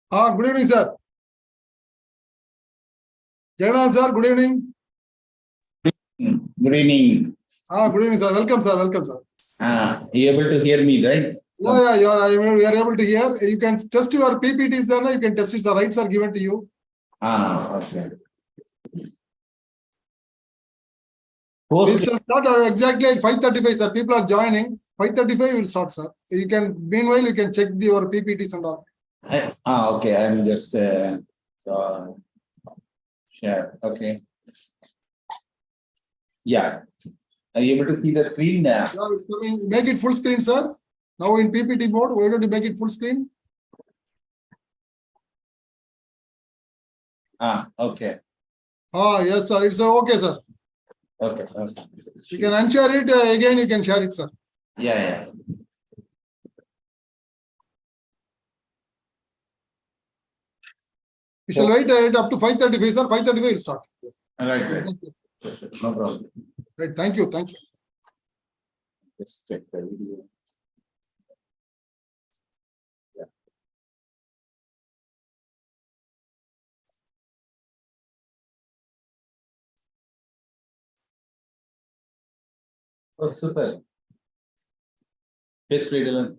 Good evening, sir. Jagannath, sir, good evening. Good evening. Good evening, sir. Welcome, sir. Welcome, sir. You able to hear me, right? Yeah, we are able to hear. You can test your PPT, sir. You can test it. The rights are given to you. Okay. We shall start exactly at 5:35, sir. People are joining. 5:35 will start, sir. You can, meanwhile, you can check your PPTs and all. Okay. I'm just share. Okay. Yeah. Are you able to see the screen now? Yeah, it's coming. Make it full screen, sir. Now in PPT mode, why don't you make it full screen? Okay. Yes, sir. It's okay, sir. Okay. You can unshare it again. You can share it, sir. Yeah. We shall wait up to 5:35, sir. 5:35 will start. Right. No problem. Right. Thank you. Thank you. Just check the video. Yeah. Oh, super. It's great, Dylan.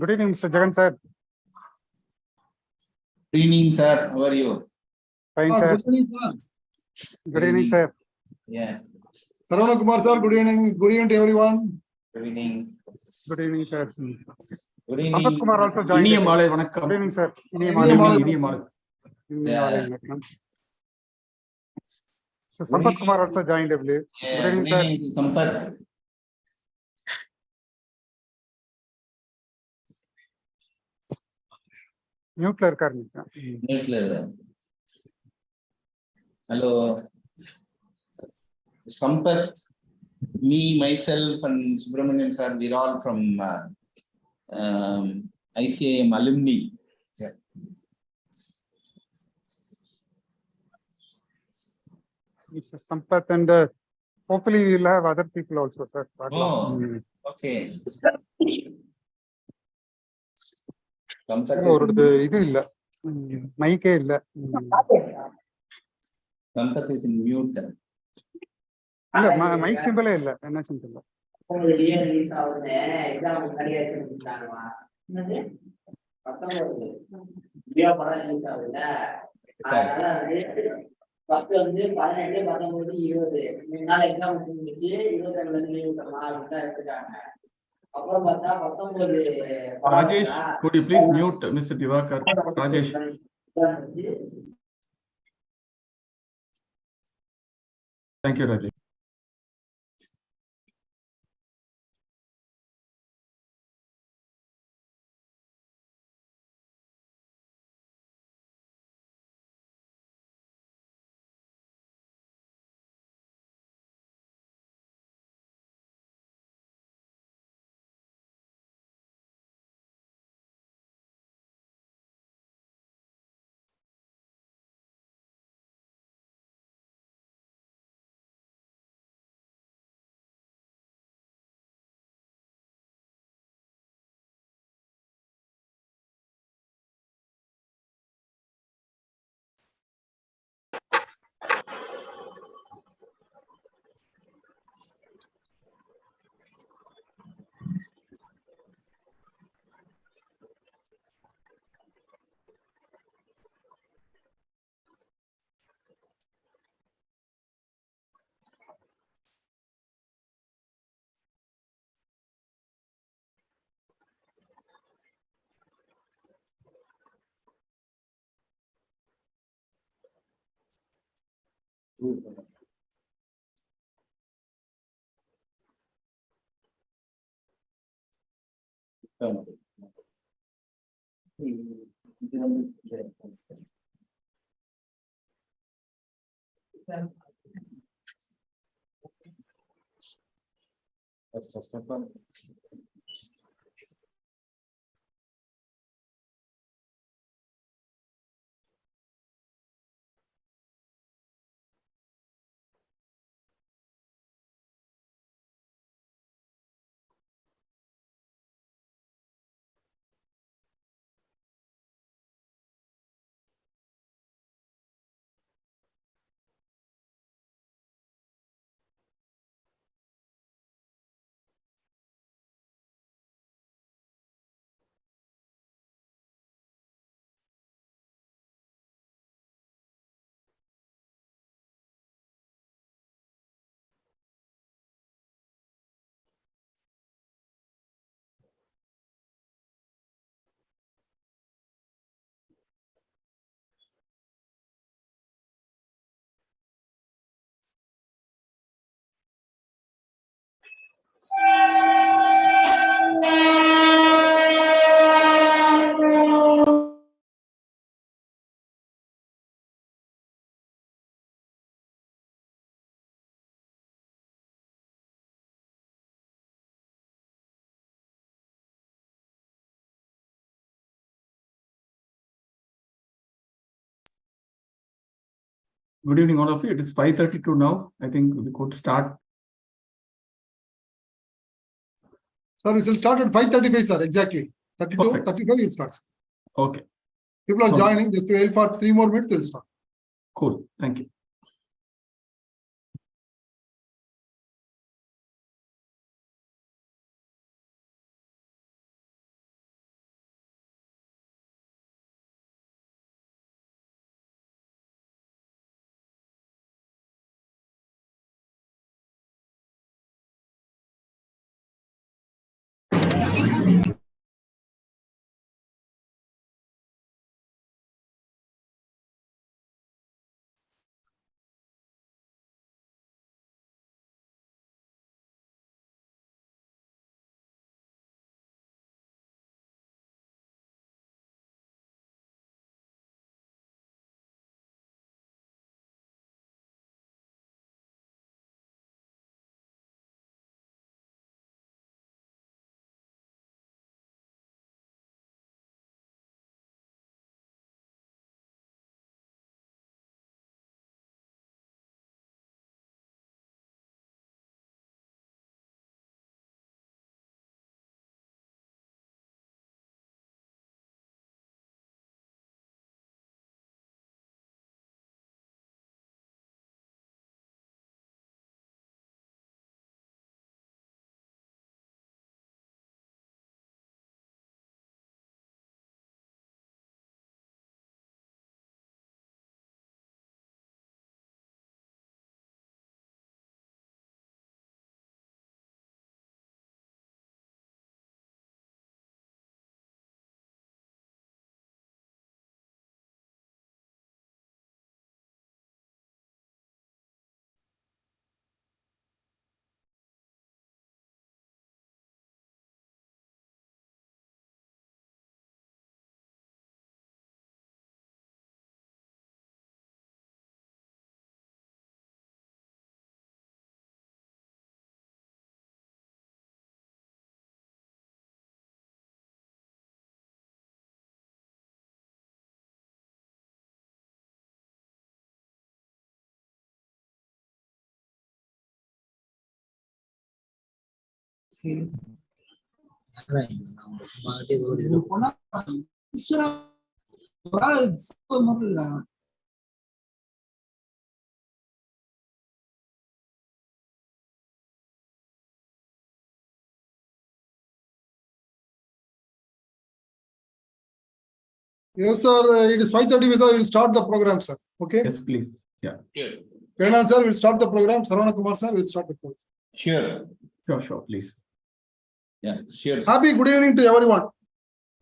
Good evening, Mr. Jagan, sir. Good evening, sir. How are you? Fine, sir. Good evening, sir. Good evening, sir. Yeah. Saravana Kumar, sir. Good evening. Good evening to everyone. Good evening. Good evening, sir. Good Sampath evening. Kumar also joined. இனிய மாலை வணக்கம். Good evening, sir. இனிய Good மாலை evening, இனிய மாலை. வணக்கம். So Sampath Kumar also joined, I believe. Yeah, Good evening, good sir. evening, Sampath. Mute ல இருக்காரு. Mute-ல. Hello. Sampath, me, myself, and Subramanian sir, we're all from ICIM alumni. Yeah. Mr. Sampath, and hopefully we will have other people also, sir. Oh, okay. Sampath ஒரு இது இல்ல, மைக்கே இல்ல. Sampath is in mute. இல்ல, mic சிம்பிளே இல்ல. என்ன simple? First வந்து 18, 19, 20 3 நாள் exam முடிச்சு 22 லீவ் விட்டலாம் அப்படின்னு தான் எடுத்துட்டாங்க. அப்புறம் பார்த்தா 19 Rajesh, could you please mute Mr. Divakar? Rajesh. Thank you, Rajesh. First of all, Good evening, all of you. It is 5:32 now. I think we could start. Sir, we will start at 5:35, sir. Exactly. 32, Perfect. 35, we'll start. Okay, People are So- joining. Just wait for 3 more minutes, we'll start. cool. Thank you. Yes, sir. It is 5:30. Sir, we will start the program, sir. Okay. Yes, please. Yeah. Kenan sir will start the program. Saravana Kumar sir will start the program. Sure. Sure, please. Yeah, sure. Happy good evening to everyone.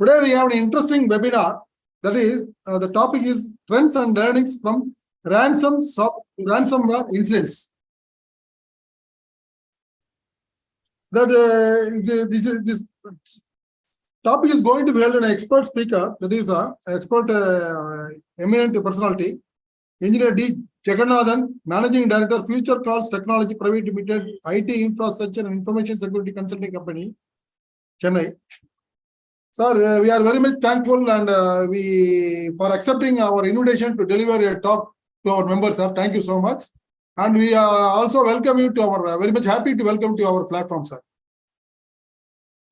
Today we have an interesting webinar. That is, the topic is trends and learnings from ransomware incidents. That this topic is going to be held an expert speaker. That is expert eminent personality, Engineer D. Jagannathan, Managing Director, Future Calls Technology Private Limited, IT Infrastructure and Information Security Consulting Company, Chennai. Sir, we are very much thankful and for accepting our invitation to deliver a talk to our members, sir. Thank you so much. And we also welcome you to our, very much happy to welcome to our platform, sir.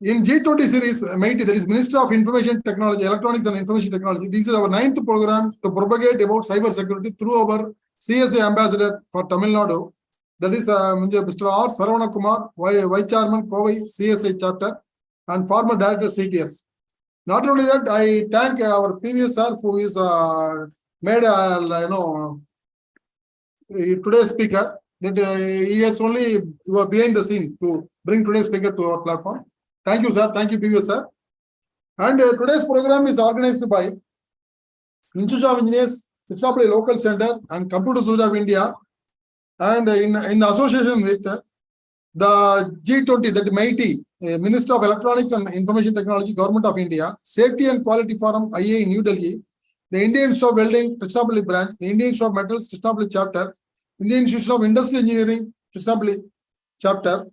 In G20 series, MIT, that is Minister of Information Technology, Electronics and Information Technology. This is our 9th program to propagate about cyber security through our CSA ambassador for Tamil Nadu. That is Mr. R. Saravana Kumar, Vice Chairman, Kovai CSA chapter, and former Director CTS. Not only that, I thank our previous sir who is made today's speaker. That he has only behind the scene to bring today's speaker to our platform. Thank you, sir. Thank you, previous sir. And today's program is organized by Institute of Engineers, Tiruchirappalli Local Center, and Computer Society of India, and in association with the G20, that MIT, Minister of Electronics and Information Technology, Government of India, Safety and Quality Forum, IEI, New Delhi, the Indian Institute of Welding, Tiruchirappalli branch, the Indian Institute of Metals, Tiruchirappalli chapter, Indian Institute of Industrial Engineering, Tiruchirappalli chapter,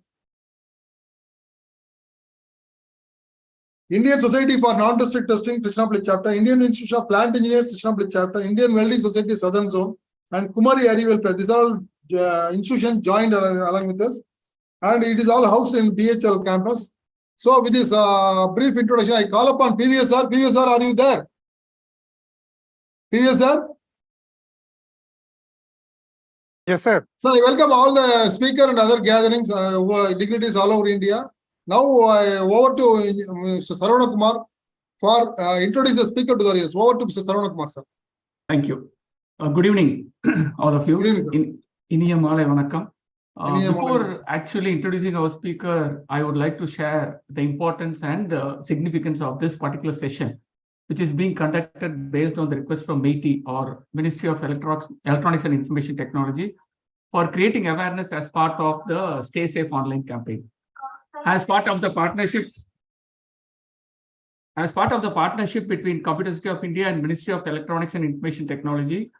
Indian Society for Non-District Testing, Tiruchirappalli chapter, Indian Institute of Plant Engineers, Tiruchirappalli chapter, Indian Welding Society, Southern Zone, and Kumari Area Welfare. These are all institutions joined along with us. And it is all housed in BHL campus. So with this brief introduction, I call upon PVS sir. PVS sir, are you there? PVS sir? Yes, sir. So I welcome all the speaker and other gatherings, dignitaries all over India. Now over to Mr. Saravana Kumar for introducing the speaker to the audience. Over to Mr. Saravana Kumar sir. Thank you. Good evening, all of you. Good evening, sir. Iniya Malai Vanakkam. Before actually introducing our speaker, I would like to share the importance and significance of this particular session, which is being conducted based on the request from MIT, or Ministry of Electronics and Information Technology, for creating awareness as part of the Stay Safe Online campaign. As part of the partnership between Computer Society of India and Ministry of Electronics and Information Technology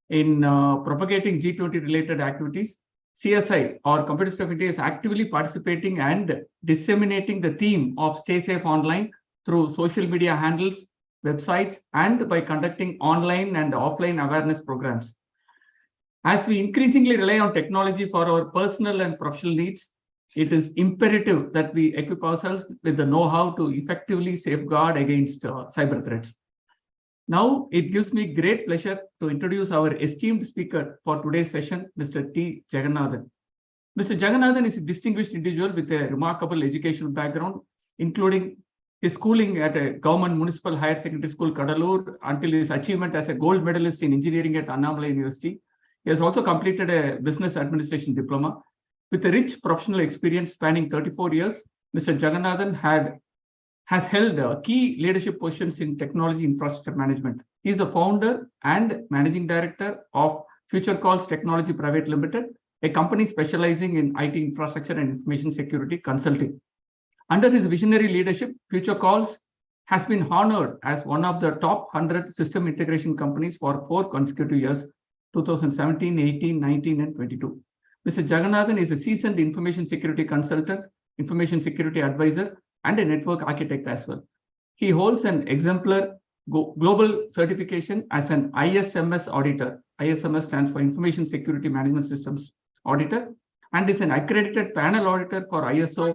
in propagating G20 related activities, CSI, or Computer Society of India, is actively participating and disseminating the theme of Stay Safe Online through social media handles, websites, and by conducting online and offline awareness programs. As we increasingly rely on technology for our personal and professional needs, it is imperative that we equip ourselves with the know-how to effectively safeguard against cyber threats. Now, it gives me great pleasure to introduce our esteemed speaker for today's session, Mr. T. Jagannathan. Mr. Jagannathan is a distinguished individual with a remarkable educational background, including his schooling at a government municipal higher secondary school, Kadalur, until his achievement as a gold medalist in engineering at Annamalai University. He has also completed a business administration diploma. With a rich professional experience spanning 34 years, Mr. Jagannathan has held key leadership positions in technology infrastructure management. He is the founder and managing director of Future Calls Technology Private Limited, a company specializing in IT infrastructure and information security consulting. Under his visionary leadership, Future Calls has been honored as one of the top 100 system integration companies for 4 consecutive years, 2017, 18, 19, and 22. Mr. Jagannathan is a seasoned information security consultant, information security advisor, and a network architect as well. He holds an exemplar global certification as an ISMS auditor. ISMS stands for Information Security Management Systems Auditor, and is an accredited panel auditor for ISO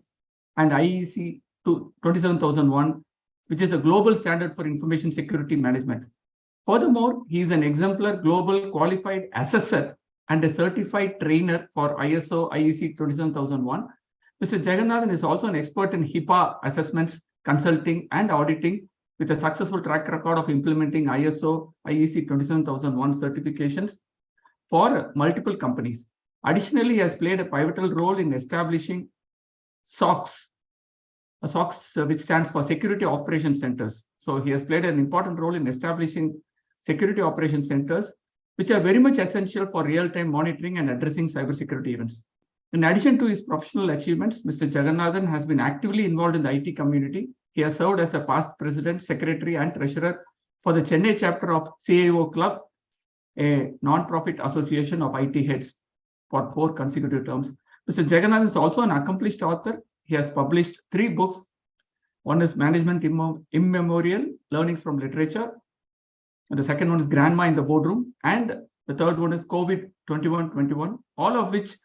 and IEC 27001, which is the global standard for information security management. Furthermore, he is an exemplar global qualified assessor and a certified trainer for ISO IEC 27001. Mr. Jagannathan is also an expert in HIPAA assessments, consulting, and auditing, with a successful track record of implementing ISO IEC 27001 certifications for multiple companies. Additionally, he has played a pivotal role in establishing SOCs, which stands for Security Operations Centers. So he has played an important role in establishing security operations centers, which are very much essential for real-time monitoring and addressing cybersecurity events. In addition to his professional achievements, Mr. Jagannathan has been actively involved in the IT community. He has served as a past president, secretary, and treasurer for the Chennai chapter of CIO Club, a non-profit association of IT heads, for 4 consecutive terms. Mr. Jagannathan is also an accomplished author. He has published 3 books. One is Management Immemorial, Learnings from Literature. And the second one is Grandma in the Boardroom. And the third one is COVID 2121, all of which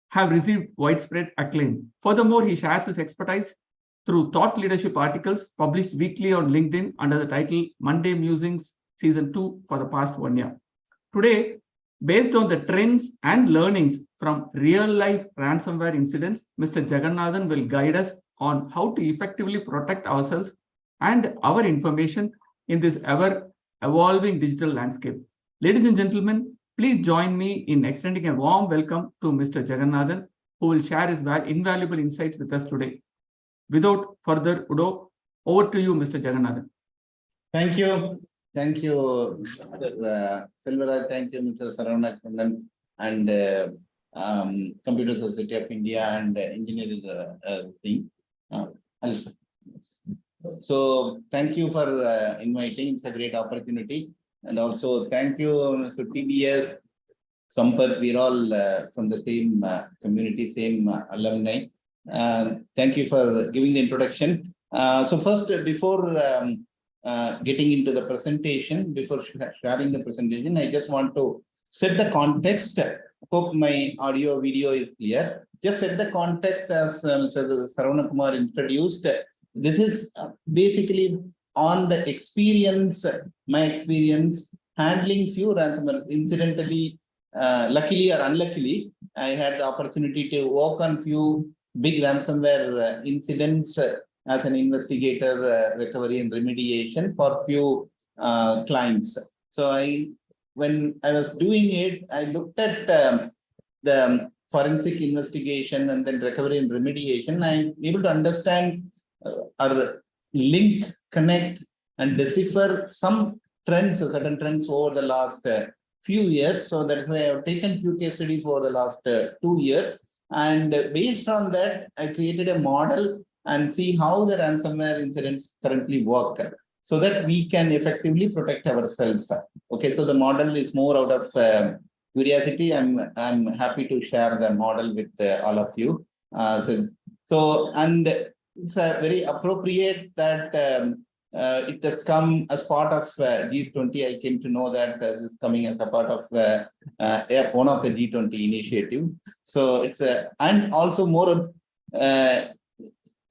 have received widespread acclaim. Furthermore, he shares his expertise through thought leadership articles published weekly on LinkedIn under the title Monday Musings Season 2 for the past 1 year. Today, based on the trends and learnings from real-life ransomware incidents, Mr. Jagannathan will guide us on how to effectively protect ourselves and our information in this ever-evolving digital landscape. Ladies and gentlemen, please join me in extending a warm welcome to Mr. Jagannathan, who will share his invaluable insights with us today. Without further ado, over to you, Mr. Jagannathan. Thank you. Thank you, Mr. Selvaraj. Thank you, Mr. Saravanakandan and Computer Society of India and engineering team. So thank you for inviting. It's a great opportunity. And also thank you, Mr. TBS, Sampath. We're all from the same community, same alumni. Thank you for giving the introduction. So first, before getting into the presentation, before sharing the presentation, I just want to set the context. Hope my audio video is clear. Just set the context as Mr. Saravanakumar introduced. This is basically on the experience, my experience handling few ransomware. Incidentally, luckily or unluckily, I had the opportunity to work on few big ransomware incidents as an investigator, recovery and remediation for few clients. So when I was doing it, I looked at the forensic investigation and then recovery and remediation. I'm able to understand or link, connect, and decipher some trends, certain trends over the last few years. So that's why I've taken few case studies over the last 2 years. And based on that, I created a model and see how the ransomware incidents currently work, so that we can effectively protect ourselves. Okay, so the model is more out of curiosity. I'm happy to share the model with all of you. And it's very appropriate that it has come as part of G20. I came to know that this is coming as a part of one of the G20 initiative. So it's and also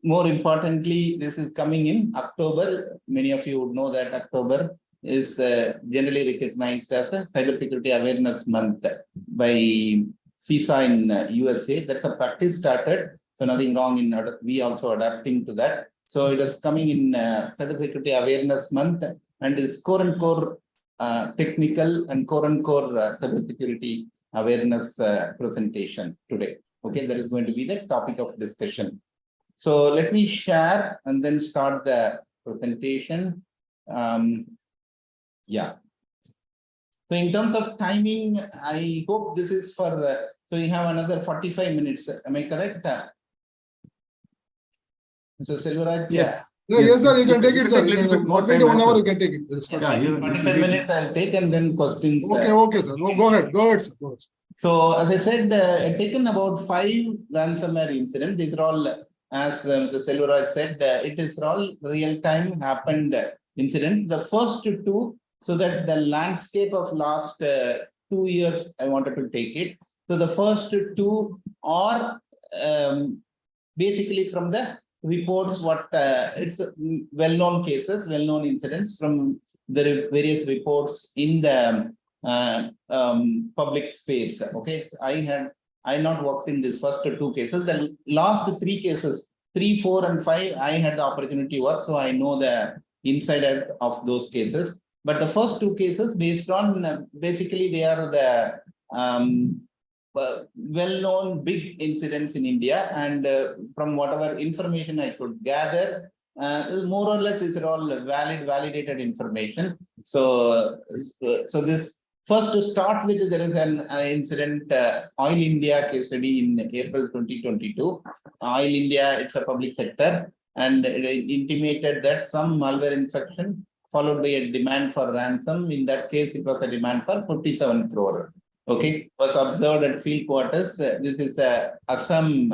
more importantly, this is coming in October. Many of you would know that October is generally recognized as a Cybersecurity Awareness Month by CISA in USA. That's a practice started. So nothing wrong in we also adapting to that. So it is coming in Cybersecurity Awareness Month, and is core and core technical and core cybersecurity awareness presentation today. Okay, that is going to be the topic of discussion. So let me share and then start the presentation. Yeah. So in terms of timing, I hope this is for, so we have another 45 minutes. Am I correct? So Selvaraj, Yes. Yes, sir, you can take it, sir. Take a little bit more 1 time, 1 hour sir. you can take it. Yeah, 45 minutes I'll take, and then questions. Okay, sir. No, go ahead, sir. Go ahead. So as I said, I've taken about 5 ransomware incidents. These are all, as Mr. Selvaraj said, it is all real-time happened incident. The first 2, so that the landscape of last 2 years, I wanted to take it. So the first 2 are basically from the reports, what it's well-known cases, well-known incidents from the various reports in the public space. Okay, I not worked in this first two cases. The last three cases, 3, 4, and 5, I had the opportunity to work, so I know the inside out of those cases. But the first two cases, based on basically they are the well-known big incidents in India, and from whatever information I could gather, more or less these are all validated information. So, so this first to start with, there is an incident, Oil India case study in April 2022. Oil India, it's a public sector, and it intimated that some malware infection followed by a demand for ransom. In that case, it was a demand for 57 crore. Okay, was observed at field quarters. This is Assam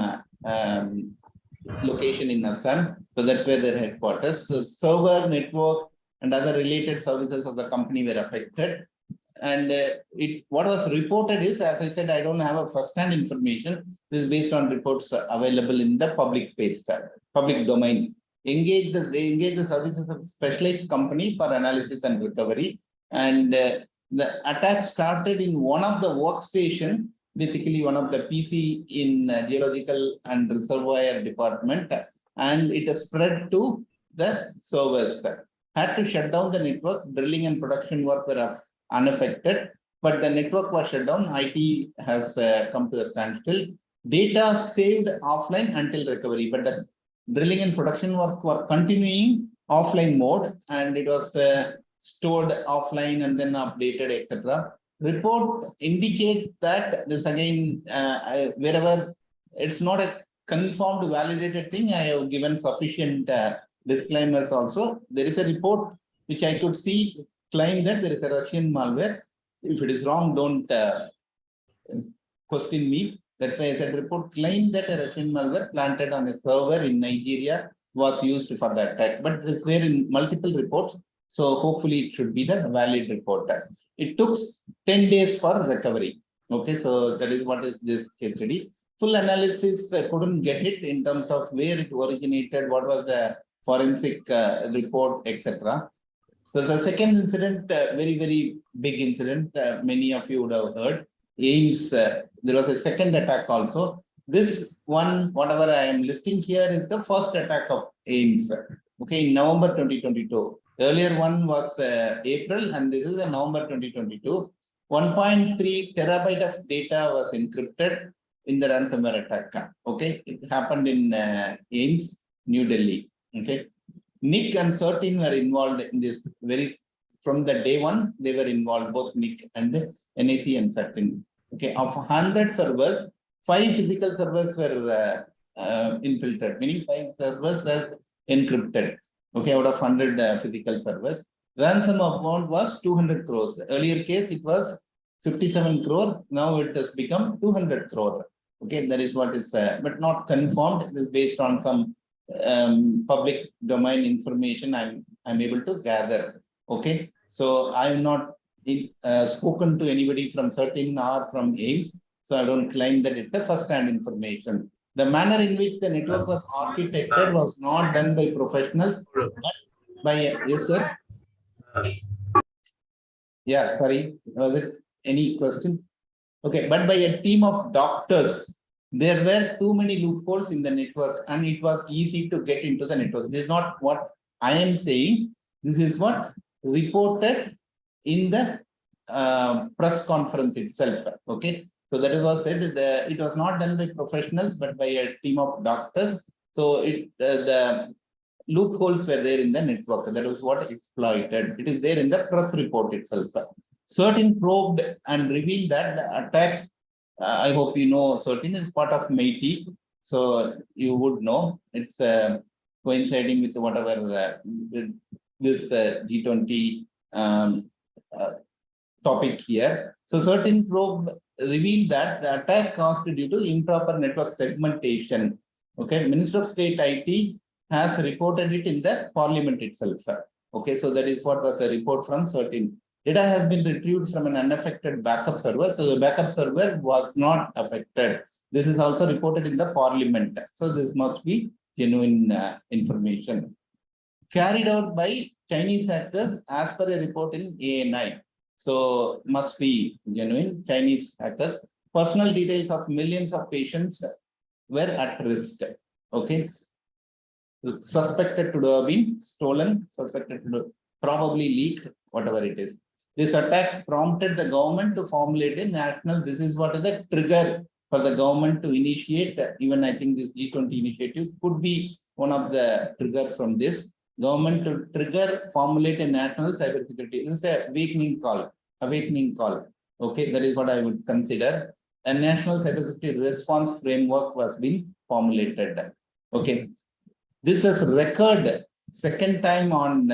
location in Assam. So that's where their headquarters. So server, network, and other related services of the company were affected. And what was reported is, as I said, I don't have a first-hand information. This is based on reports available in the public space, public domain. They engage the services of specialized company for analysis and recovery. And the attack started in one of the workstation, basically one of the PC in geological and reservoir department, and it has spread to the servers. Had to shut down the network. Drilling and production work were unaffected, but the network was shut down. IT has come to a standstill. Data saved offline until recovery, but the drilling and production work were continuing offline mode, and it was stored offline and then updated, etc. Report indicate that this again, wherever it's not a confirmed validated thing, I have given sufficient disclaimers also. There is a report which I could see claim that there is a Russian malware. If it is wrong, don't question me. That's why I said report claimed that a Russian malware planted on a server in Nigeria was used for the attack, but it's there in multiple reports. So hopefully it should be the valid report. It took 10 days for recovery. Okay, so that is what is this case study. Full analysis couldn't get it in terms of where it originated, what was the forensic report, etc. So the second incident, very, very big incident, many of you would have heard. AIMS, there was a second attack also. This one, whatever I am listing here, is the first attack of AIMS. Okay, in November 2022. Earlier one was April, and this is November 2022. 1.3 terabyte of data was encrypted in the ransomware attack. Okay, it happened in AIMS, New Delhi. Okay, NIC and CERTIN were involved in this from the day one. They were involved, both NIC and NAC and CERTIN. Okay, of 100 servers, 5 physical servers were infiltrated, meaning 5 servers were encrypted. Okay, out of 100 physical servers. Ransom amount was 200 crores. The earlier case, it was 57 crore. Now it has become 200 crore. Okay, that is what is, but not confirmed. It is based on some public domain information I'm able to gather. Okay, so I am not spoken to anybody from CERTIN or from AIMS, so I don't claim that it's a first-hand information. The manner in which the network was architected was not done by professionals, but by yes, sir. Yeah, sorry, was it any question? Okay, but by a team of doctors. There were too many loopholes in the network, and it was easy to get into the network. This is not what I am saying. This is what reported in the press conference itself. Okay, so that is what said. It was not done by professionals, but by a team of doctors. So the loopholes were there in the network. That was what exploited. It is there in the press report itself. CERTIN probed and revealed that the attack. I hope you know CERTIN is part of MIT, so you would know it's coinciding with whatever this G20 topic here. So CERTIN probe revealed that the attack caused due to improper network segmentation. Okay, Minister of State IT has reported it in the Parliament itself. Okay, so that is what was the report from CERTIN. Data has been retrieved from an unaffected backup server. So the backup server was not affected. This is also reported in the parliament. So this must be genuine information. Carried out by Chinese hackers as per a report in IEI. So must be genuine Chinese hackers. Personal details of millions of patients were at risk. Okay. Suspected to have been stolen, suspected to probably leaked, whatever it is. This attack prompted the government to formulate a national. This is what is the trigger for the government to initiate. Even I think this G20 initiative could be one of the triggers from this. Government to trigger, formulate a national cybersecurity. This is a awakening call. Okay, that is what I would consider. A national cybersecurity response framework was being formulated. Okay, this is record second time on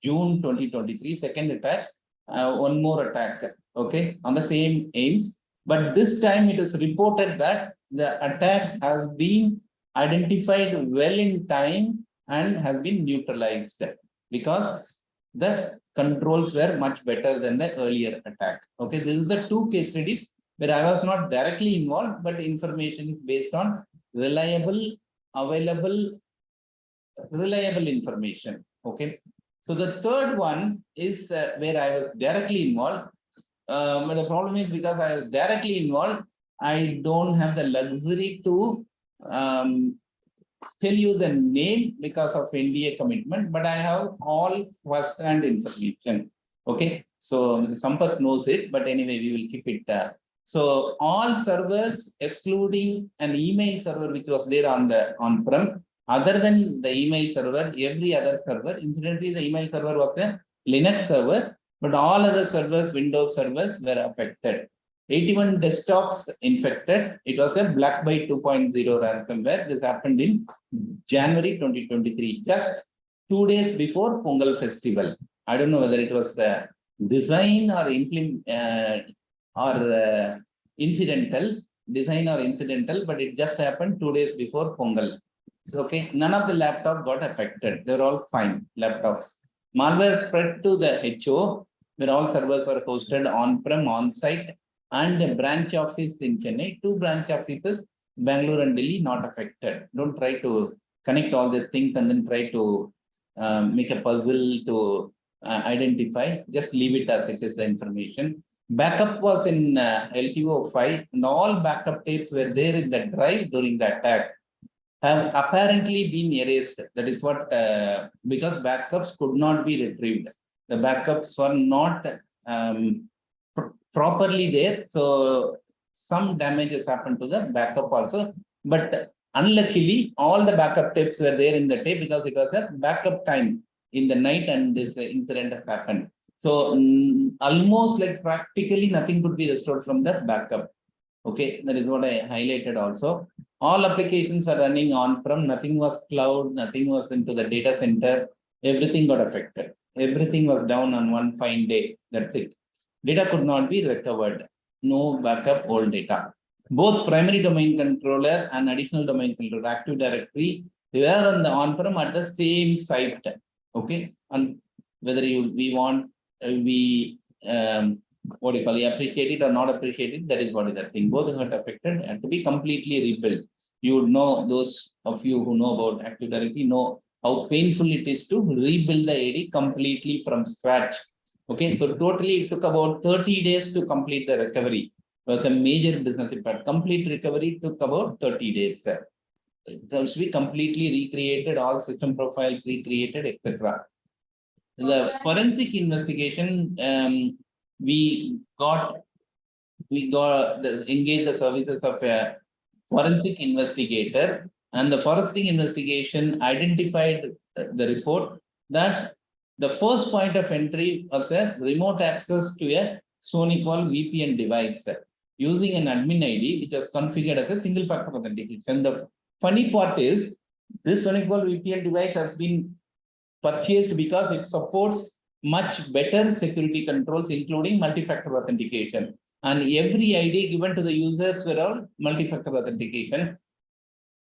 June 2023. Second attack, one more attack. Okay, on the same aims, but this time it is reported that the attack has been identified well in time and has been neutralized because the controls were much better than the earlier attack. Okay, this is the two case studies where I was not directly involved, but information is based on reliable, available, reliable information. Okay, so the third one is where I was directly involved. But the problem is because I was directly involved, I don't have the luxury to tell you the name because of NDA commitment, but I have all first-hand information. Okay, so Sampath knows it, but anyway, we will keep it. So all servers, excluding an email server which was there on the on-prem, other than the email server, every other server, incidentally, the email server was a Linux server, but all other servers, Windows servers were affected. 81 desktops infected. It was a Black by 2.0 ransomware. This happened in January 2023, just 2 days before Pongal festival. I don't know whether it was the design or incidental, but it just happened 2 days before Pongal. Okay, none of the laptops got affected. They're all fine laptops. Malware spread to the HO, where all servers were hosted on-prem, on-site, and a branch office in Chennai. 2 branch offices, Bangalore and Delhi, not affected. Don't try to connect all the things and then try to make a puzzle to identify. Just leave it as it is the information. Backup was in LTO 5, and all backup tapes were there in the drive during the attack. Have apparently been erased. That is what, because backups could not be retrieved. The backups were not properly there. So some damages happened to the backup also. But unluckily, all the backup tapes were there in the tape because it was a backup time in the night and this incident has happened. So almost like practically nothing could be restored from the backup. Okay, that is what I highlighted also. All applications are running on-prem, nothing was cloud, nothing was into the data center, everything got affected. Everything was down on one fine day, that's it. Data could not be recovered, no backup, old data. Both primary domain controller and additional domain controller, Active Directory, they were on the on-prem at the same site. Okay, and whether what do you call it, appreciate it or not appreciate it, that is what is the thing. Both got affected and to be completely rebuilt. You would know, those of you who know about Active Directory know how painful it is to rebuild the AD completely from scratch. Okay, so totally it took about 30 days to complete the recovery. It was a major business impact. Complete recovery took about 30 days. It has to be completely recreated, all system profiles recreated, etc. The forensic investigation, we engaged the services of a forensic investigator, and the forensic investigation identified the report that the first point of entry was a remote access to a SonyQual VPN device using an admin ID which was configured as a single factor authentication. The funny part is this SonyQual VPN device has been purchased because it supports much better security controls, including multi-factor authentication. And every ID given to the users were all multi-factor authentication,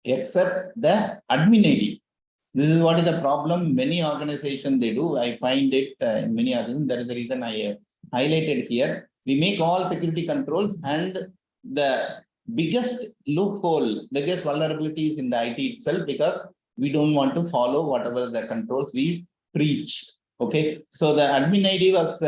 except the admin ID. This is what is the problem. Many organizations they do. I find it in many organizations. That is the reason I highlighted here. We make all security controls, and the biggest loophole, biggest vulnerabilities in the IT itself, because we don't want to follow whatever the controls we preach. Okay, so the admin ID was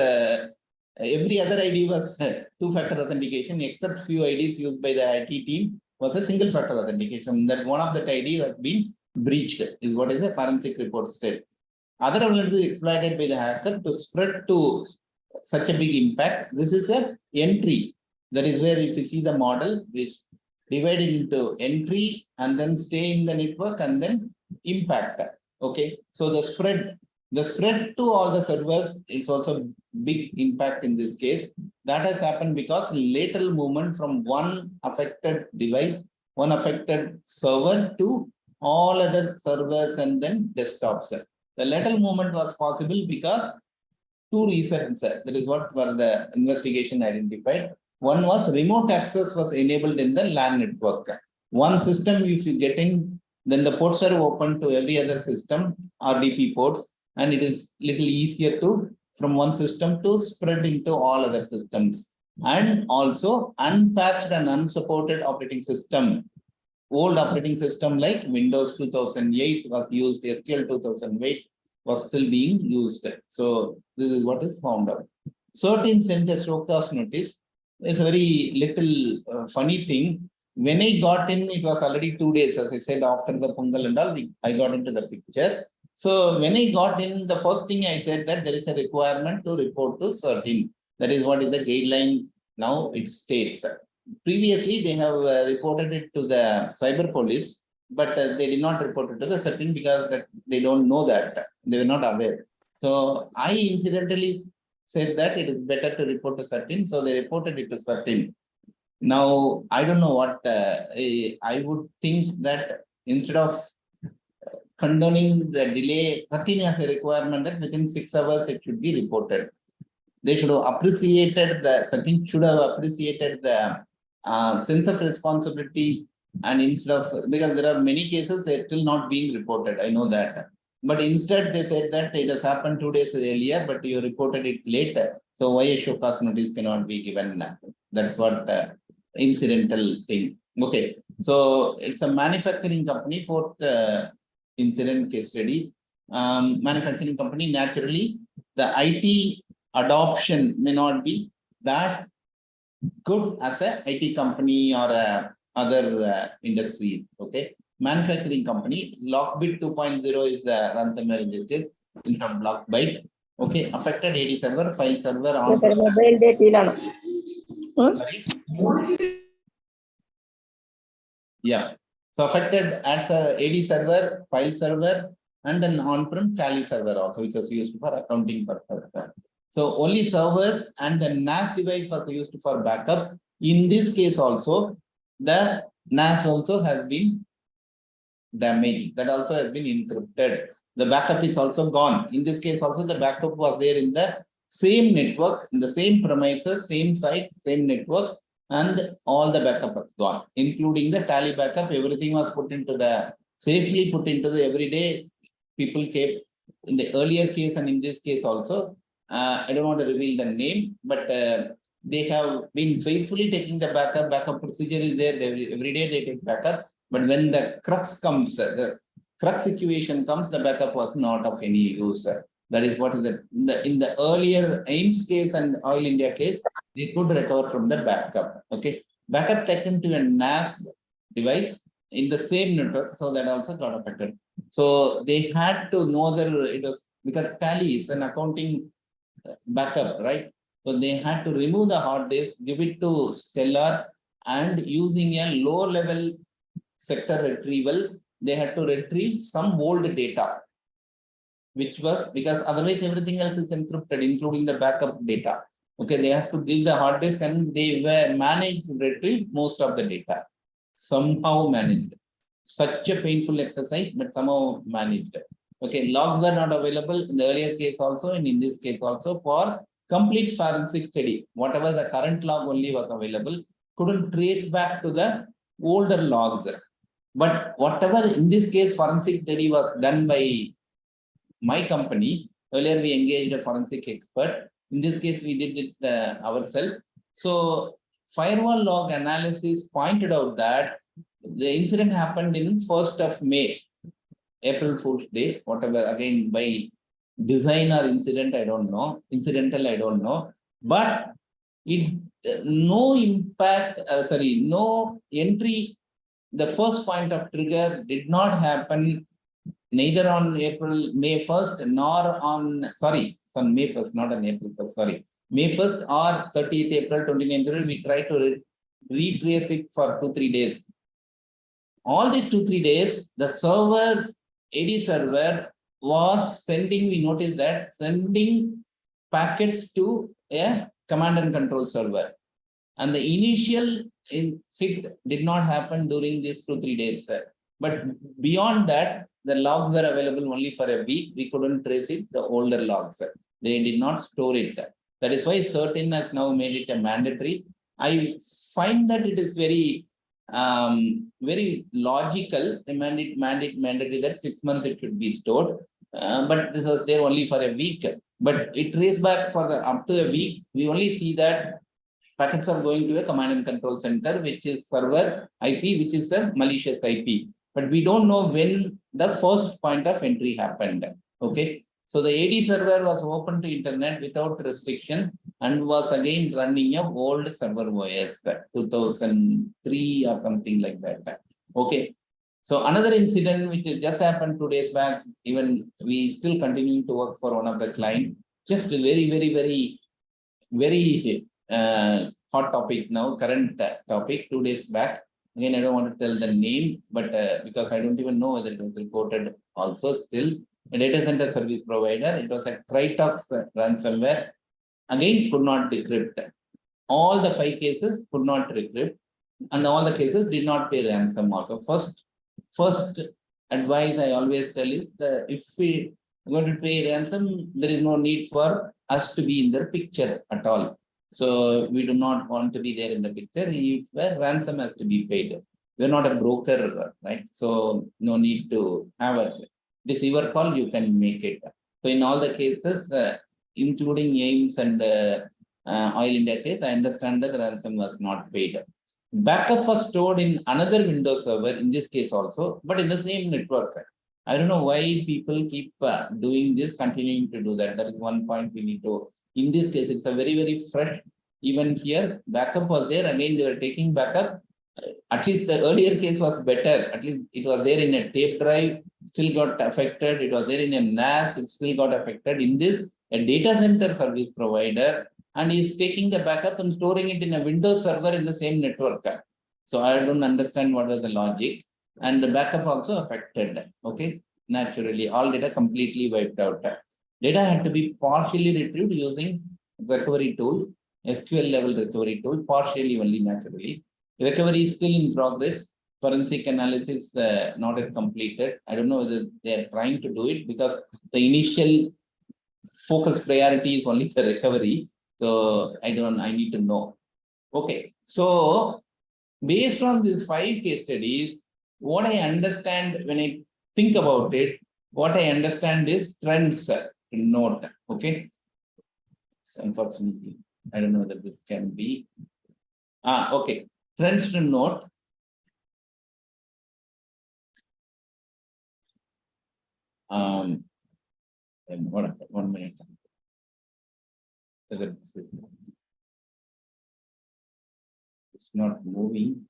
every other ID was two-factor authentication, except few IDs used by the IT team was a single-factor authentication. That one of that ID has been breached, is what is the forensic report said. Other vulnerabilities exploited by the hacker to spread to such a big impact. This is a entry. That is where if you see the model, which divided into entry and then stay in the network and then impact. Okay, so the spread to all the servers is also big impact in this case. That has happened because lateral movement from one affected device, one affected server to all other servers and then desktops. The lateral movement was possible because two reasons. That is what were the investigation identified. One was remote access was enabled in the LAN network. One system, if you get in, then the ports are open to every other system, RDP ports, and it is little easier to from one system to spread into all other systems. And also unpatched and unsupported operating system. Old operating system like Windows 2008 was used, SQL 2008 was still being used. So this is what is found out. 13 sent a show cause notice. It's a very little funny thing. When I got in, it was already 2 days, as I said, after the Pongal and all, I got into the picture. So when I got in, the first thing I said that there is a requirement to report to 13. That is what is the guideline now it states. Previously, they have reported it to the cyber police, but they did not report it to the 13 because they don't know that. They were not aware. So I incidentally said that it is better to report to 13. So they reported it to 13. Now, I don't know what I would think that instead of condoning the delay, 13 has a requirement that within 6 hours it should be reported. They should have appreciated the 13 should have appreciated the sense of responsibility, and instead of, because there are many cases they're still not being reported. I know that. But instead, they said that it has happened 2 days earlier, but you reported it later. So why a show cause notice cannot be given? That's what incidental thing. Okay, so it's a manufacturing company. Fourth incident case study. Manufacturing company, naturally, the IT adoption may not be that good as a IT company or other industries. Okay, manufacturing company, Lockbit 2.0 is the ransomware in this case, in from Blockbyte. Okay, affected AD server, file server on. Mobile data. Sorry. Yeah. So affected as a AD server, file server, and an on-prem tally server also, which was used for accounting purpose. So only servers and the NAS device was used for backup. In this case also, the NAS also has been damaged. That also has been encrypted. The backup is also gone. In this case also, the backup was there in the same network, in the same premises, same site, same network, and all the backup was gone, including the tally backup. Everything was put into the, safely put into the everyday. People kept in the earlier case and in this case also. I don't want to reveal the name, but they have been faithfully taking the backup. Backup procedure is there. Every day they take backup. But when the crux comes, the crux situation comes, the backup was not of any use. That is what is it. In the earlier Ames case and Oil India case, they could recover from the backup. Okay, backup taken to a NAS device in the same network, so that also got affected. So they had to know that it was, because tally is an accounting backup, right? So they had to remove the hard disk, give it to Stellar, and using a low level sector retrieval, they had to retrieve some old data, which was, because otherwise everything else is encrypted, including the backup data. Okay, they have to give the hard disk, and they were managed to retrieve most of the data. Somehow managed. Such a painful exercise, but somehow managed. Okay, logs were not available in the earlier case also, and in this case also, for complete forensic study. Whatever the current log only was available, couldn't trace back to the older logs. But whatever in this case forensic study was done by my company. Earlier we engaged a forensic expert. In this case, we did it ourselves. So firewall log analysis pointed out that the incident happened in 1st of May, April Fool's Day, whatever, again by design or incident, I don't know, incidental, I don't know, but it no impact, no entry. The first point of trigger did not happen neither on May 1st, nor on, on May 1st, not on April 1st, May 1st or 30th April, 29th April, we tried to retrace it for 2-3 days. All these 2-3 days, the server, AD server was sending, we noticed that, sending packets to a command and control server. And the initial hit did not happen during these 2-3 days. But beyond that, the logs were available only for a week. We couldn't trace it, the older logs. They did not store it. That is why Certain has now made it a mandatory. I find that it is very logical. They mandatory that 6 months it should be stored. But this was there only for a week. But it traced back for the up to a week. We only see that packets are going to a command and control center, which is server IP, which is the malicious IP. But we don't know when the first point of entry happened. Okay. So the AD server was open to internet without restriction and was again running a old server OS 2003 or something like that. Okay. So another incident which just happened 2 days back, even we still continuing to work for one of the client, just a very hot topic now, current topic 2 days back. Again, I don't want to tell the name, but because I don't even know whether it was reported also still. A data center service provider, it was a Crytox ransomware. Again, could not decrypt. All the 5 cases could not decrypt, and all the cases did not pay ransom also. First advice I always tell is that if we are going to pay ransom, there is no need for us to be in the picture at all. So we do not want to be there in the picture. If ransom has to be paid, we're not a broker, right? So no need to have a receiver call. You can make it. So in all the cases, including AIMS and Oil India case, I understand that the ransom was not paid. Backup was stored in another Windows server in this case also, but in the same network. I don't know why people keep doing this, continuing to do that. That is one point we need to. In this case, it's a very fresh event here. Backup was there. Again, they were taking backup. At least the earlier case was better. At least it was there in a tape drive, still got affected. It was there in a NAS, it still got affected. In this, a data center service provider, and is taking the backup and storing it in a Windows server in the same network. So I don't understand what was the logic. And the backup also affected. Okay, naturally, all data completely wiped out. Data had to be partially retrieved using recovery tool, SQL level recovery tool, partially only naturally. Recovery is still in progress. Forensic analysis not yet completed. I don't know whether they are trying to do it because the initial focus priority is only for recovery. So I need to know. Okay. So based on these 5 case studies, what I understand when I think about it, what I understand is trends to note. Okay. So unfortunately, I don't know whether this can be. Okay. Trends to note. And 1 minute. It's not moving.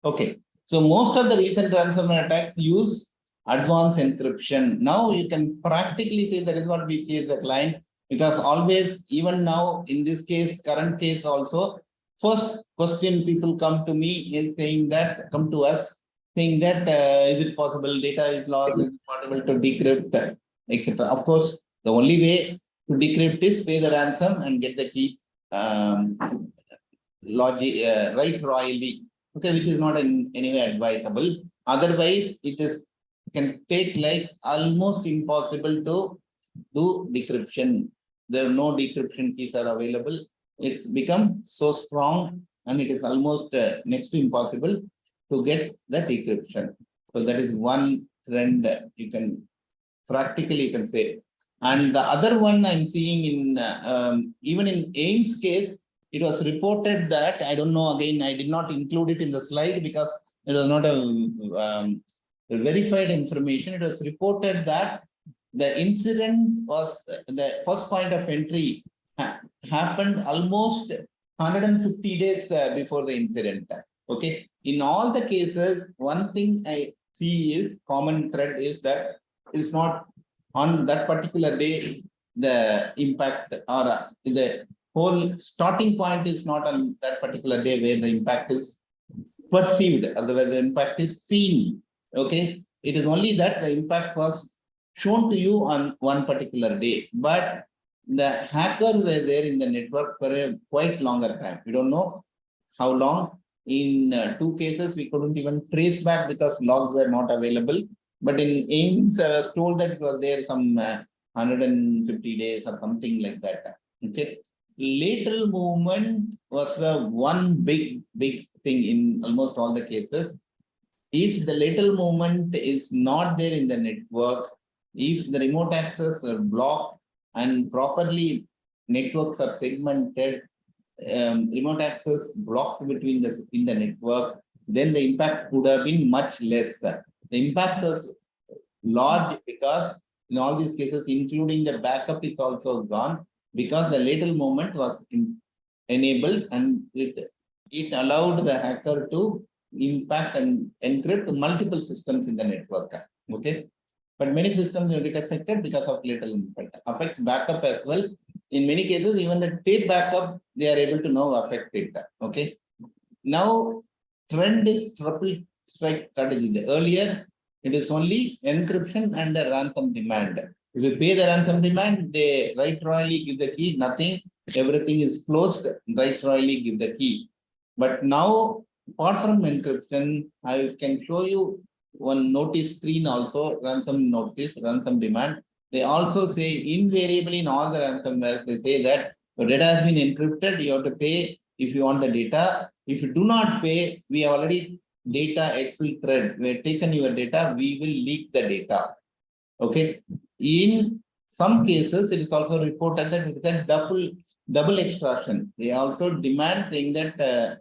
Okay, so most of the recent ransomware attacks use advanced encryption. Now you can practically say that is what we see as a client, because always, even now in this case, current case also, first question people come to me is saying that, come to us saying that is it possible data is lost, is it possible to decrypt, etc. Of course, the only way to decrypt is pay the ransom and get the key right royally. Okay, which is not in any way advisable. Otherwise, it can take like almost impossible to do decryption. There are no decryption keys are available. It's become so strong and it is almost next to impossible to get the decryption. So that is one trend you can practically you can say. And the other one I'm seeing in even in AIMS case, it was reported that, I don't know, again, I did not include it in the slide because it was not a verified information. It was reported that the incident was the first point of entry happened almost 150 days before the incident. Okay, in all the cases, one thing I see is common thread is that it's not on that particular day the impact or the whole starting point is not on that particular day where the impact is perceived, otherwise the impact is seen. Okay, it is only that the impact was shown to you on one particular day, but the hackers were there in the network for a quite longer time. We don't know how long. In two cases, we couldn't even trace back because logs were not available. But in AIMS, I was told that it was there some 150 days or something like that. Okay. Lateral movement was the one big thing in almost all the cases. If the lateral movement is not there in the network, if the remote access are blocked and properly networks are segmented, remote access blocked between in the network, then the impact would have been much less. The impact was large because in all these cases, including the backup is also gone because the lateral movement was enabled and it allowed the hacker to impact and encrypt multiple systems in the network. Okay. But many systems will get affected because of lateral movement. Affects backup as well. In many cases, even the tape backup, they are able to now affect it. Okay. Now, trend is triple strike strategy. The earlier, it is only encryption and the ransom demand. If you pay the ransom demand, they right royally give the key, nothing, everything is closed, right royally give the key. But now, apart from encryption, I can show you one notice screen also, ransom notice, ransom demand. They also say invariably in all the ransomware, they say that your data has been encrypted, you have to pay if you want the data. If you do not pay, we have already data exfiltrated. We have taken your data, we will leak the data. Okay. In some cases, it is also reported that it is a double extraction. They also demand saying that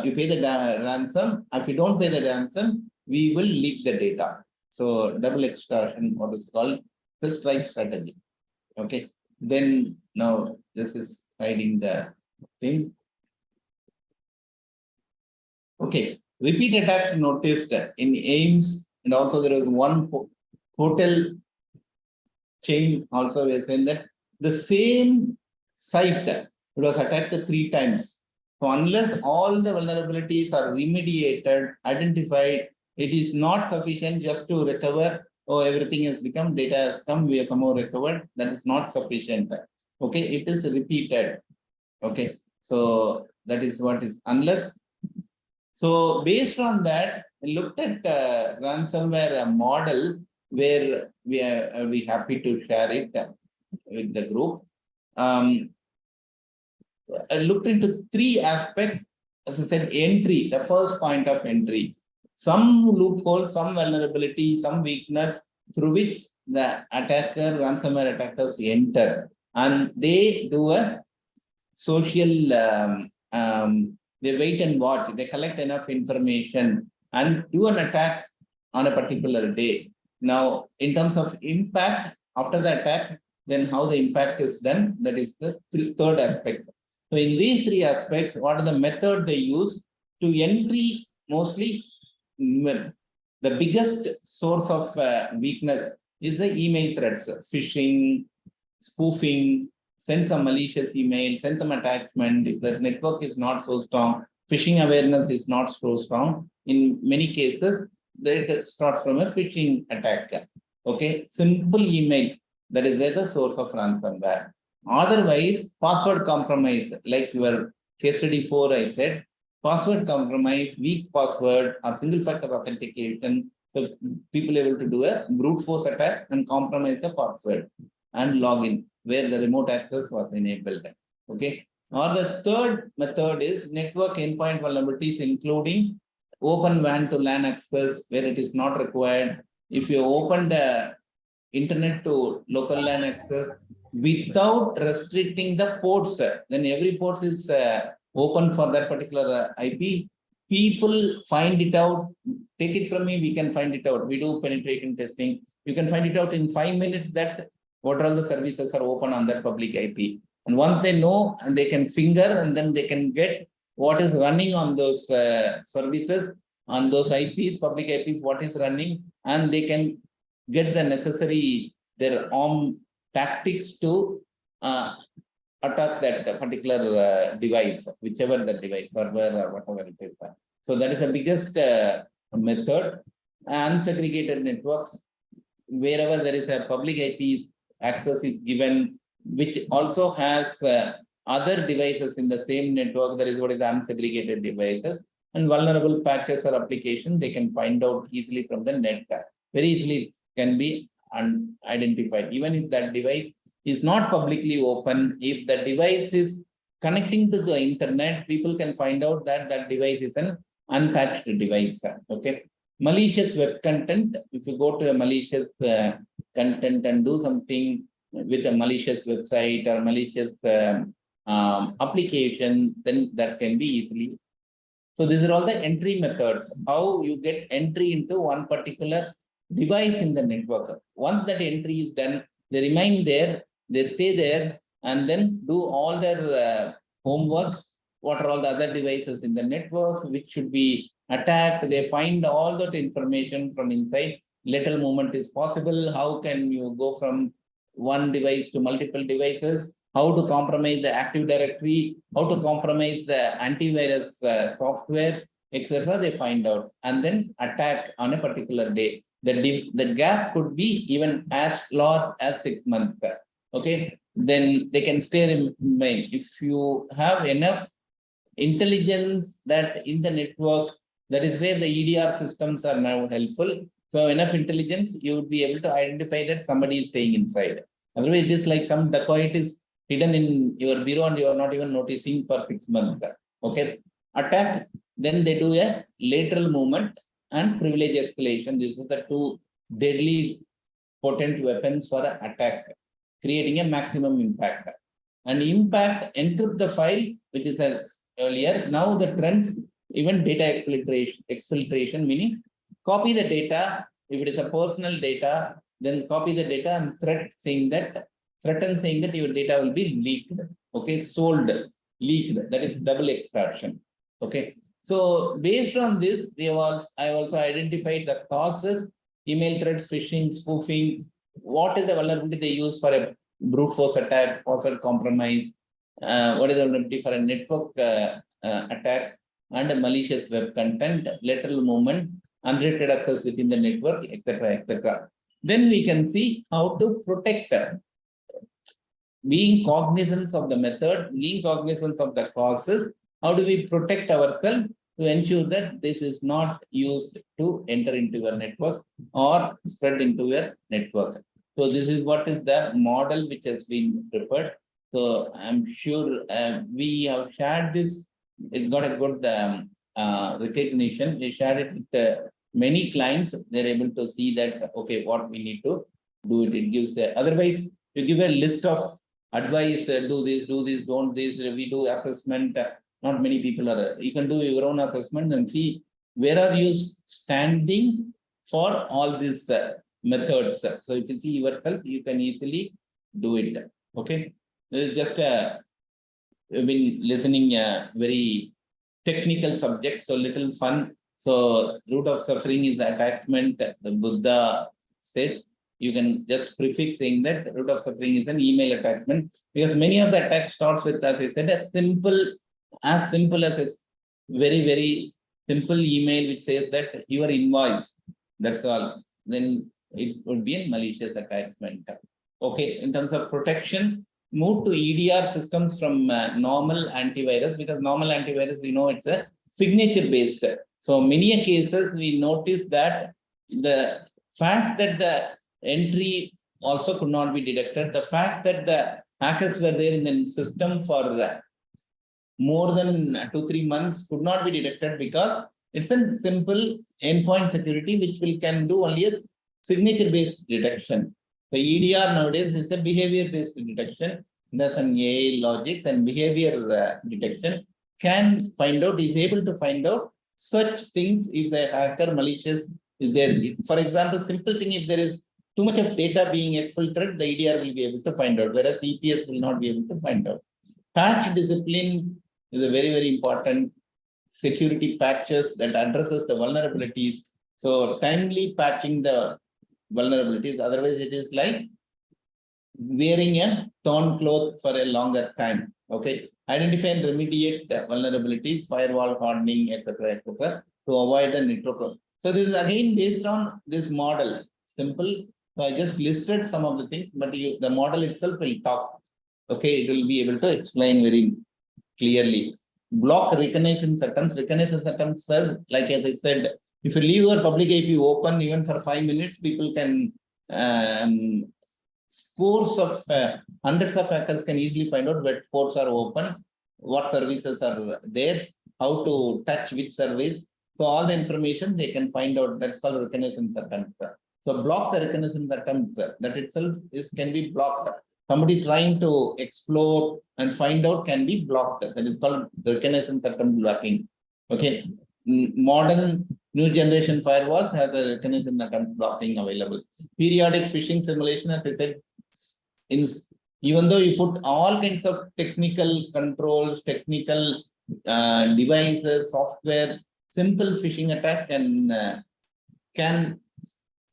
you pay the ransom. If you don't pay the ransom, we will leak the data. So double extraction, what is called the strike strategy. Okay. Then now this is hiding the thing. Okay. Repeat attacks noticed in AIMS, and also there was one hotel chain also was saying that the same site it was attacked 3 times. So unless all the vulnerabilities are remediated, identified, it is not sufficient just to recover. Oh, everything has become, data has come, we have somehow recovered. That is not sufficient. Okay, it is repeated. Okay, so that is what is unless. So based on that, I looked at ransomware model where we are happy to share it with the group. I looked into 3 aspects. As I said, entry, the first point of entry. Some loophole, some vulnerability, some weakness through which the attacker, ransomware attackers enter. And they do a social, they wait and watch, they collect enough information and do an attack on a particular day. Now, in terms of impact, after the attack, then how the impact is done, that is the third aspect. So in these 3 aspects, what are the method they use to entry? Mostly the biggest source of weakness is the email threats, phishing, spoofing, send some malicious email, send some attachment. If the network is not so strong, phishing awareness is not so strong. In many cases, that starts from a phishing attack. Okay, simple email, that is where the source of ransomware. Otherwise, password compromise, like your case study 4, I said, password compromise, weak password, or single factor authentication. So people able to do a brute force attack and compromise the password and login where the remote access was enabled. Okay. Or the third method is network endpoint vulnerabilities, including open WAN to LAN access where it is not required. If you open the internet to local LAN access without restricting the ports. Then every port is open for that particular IP. People find it out. Take it from me, we can find it out. We do penetration testing. You can find it out in 5 minutes that what all the services are open on that public IP. And once they know, and they can finger, and then they can get what is running on those services, on those IPs, public IPs, what is running, and they can get the necessary, their arm tactics to attack that particular device, whichever the device, server or whatever it is. So that is the biggest method. Unsegregated networks, wherever there is a public IP access is given, which also has other devices in the same network, that is what is unsegregated devices, and vulnerable patches or application, they can find out easily from the net. Very easily can be identified. Even if that device is not publicly open, if the device is connecting to the internet, people can find out that that device is an unpatched device. Okay. Malicious web content, if you go to a malicious content and do something with a malicious website or malicious application, then that can be easily. So these are all the entry methods, how you get entry into one particular device in the network. Once that entry is done, they remain there, they stay there, and then do all their homework. What are all the other devices in the network which should be attacked? They find all that information from inside. Little movement is possible. How can you go from one device to multiple devices? How to compromise the Active Directory? How to compromise the antivirus software, etc. They find out and then attack on a particular day. The gap could be even as large as 6 months. Okay, then they can stay remain. If you have enough intelligence that in the network, that is where the EDR systems are now helpful. So enough intelligence, you would be able to identify that somebody is staying inside. Otherwise, it is like some dacoit is hidden in your bureau and you are not even noticing for 6 months. Okay, attack, then they do a lateral movement and privilege escalation. These are the two deadly potent weapons for attack, creating a maximum impact. And impact, encrypt the file, which is earlier. Now the trends, even data exfiltration, meaning copy the data. If it is a personal data, then copy the data and threaten saying that your data will be leaked. Okay, sold, leaked. That is double extraction. Okay. So based on this, I also identified the causes: email threats, phishing, spoofing. What is the vulnerability they use for a brute force attack, password compromise? What is the vulnerability for a network attack and a malicious web content, lateral movement, unrated access within the network, etc., etc. Then we can see how to protect. Being cognizant of the method, being cognizant of the causes, how do we protect ourselves to ensure that this is not used to enter into your network or spread into your network? So this is what is the model which has been prepared. So I'm sure we have shared this. It got a good recognition. We shared it with many clients. They're able to see that, okay, what we need to do it. It gives otherwise you give a list of advice, do this, don't this, we do assessment. Not many people are, you can do your own assessment and see where are you standing for all these methods. So if you see yourself, you can easily do it. Okay. This is just we've been listening a very technical subject, so little fun. So root of suffering is the attachment. The Buddha said, you can just prefix saying that root of suffering is an email attachment, because many of the attacks starts with, as I said, as simple as a very, very simple email which says that your invoice, that's all. Then it would be a malicious attachment. Okay, in terms of protection, move to EDR systems from normal antivirus, because normal antivirus, we know it's a signature based. So many cases we notice that the fact that the entry also could not be detected, the fact that the hackers were there in the system for more than 2-3 months could not be detected, because it's a simple endpoint security which can do only a signature based detection. The EDR nowadays is a behavior-based detection. There's an AI logic and behavior detection can find out, is able to find out such things if the hacker malicious is there. For example, simple thing, if there is too much of data being exfiltrated, the EDR will be able to find out, whereas EPS will not be able to find out. Patch discipline is a very, very important security patches that addresses the vulnerabilities. So timely patching the vulnerabilities, otherwise it is like wearing a torn cloth for a longer time. Okay, identify and remediate the vulnerabilities, firewall hardening, etc., to avoid the network. So this is again based on this model. Simple. So I just listed some of the things, but the model itself will talk. Okay, it will be able to explain very clearly. Block recognition systems. Recognition systems says, like as I said, if you leave your public IP open even for 5 minutes, people can scores of hundreds of hackers can easily find out what ports are open, what services are there, how to touch which service. So all the information they can find out. That's called recognition attempts. So block the recognition attempts. That itself can be blocked. Somebody trying to explore and find out can be blocked. That is called recognition attempt blocking. Okay. Modern new generation firewalls has a recognition attempt blocking available. Periodic phishing simulation, as I said, even though you put all kinds of technical controls, technical devices, software, simple phishing attack can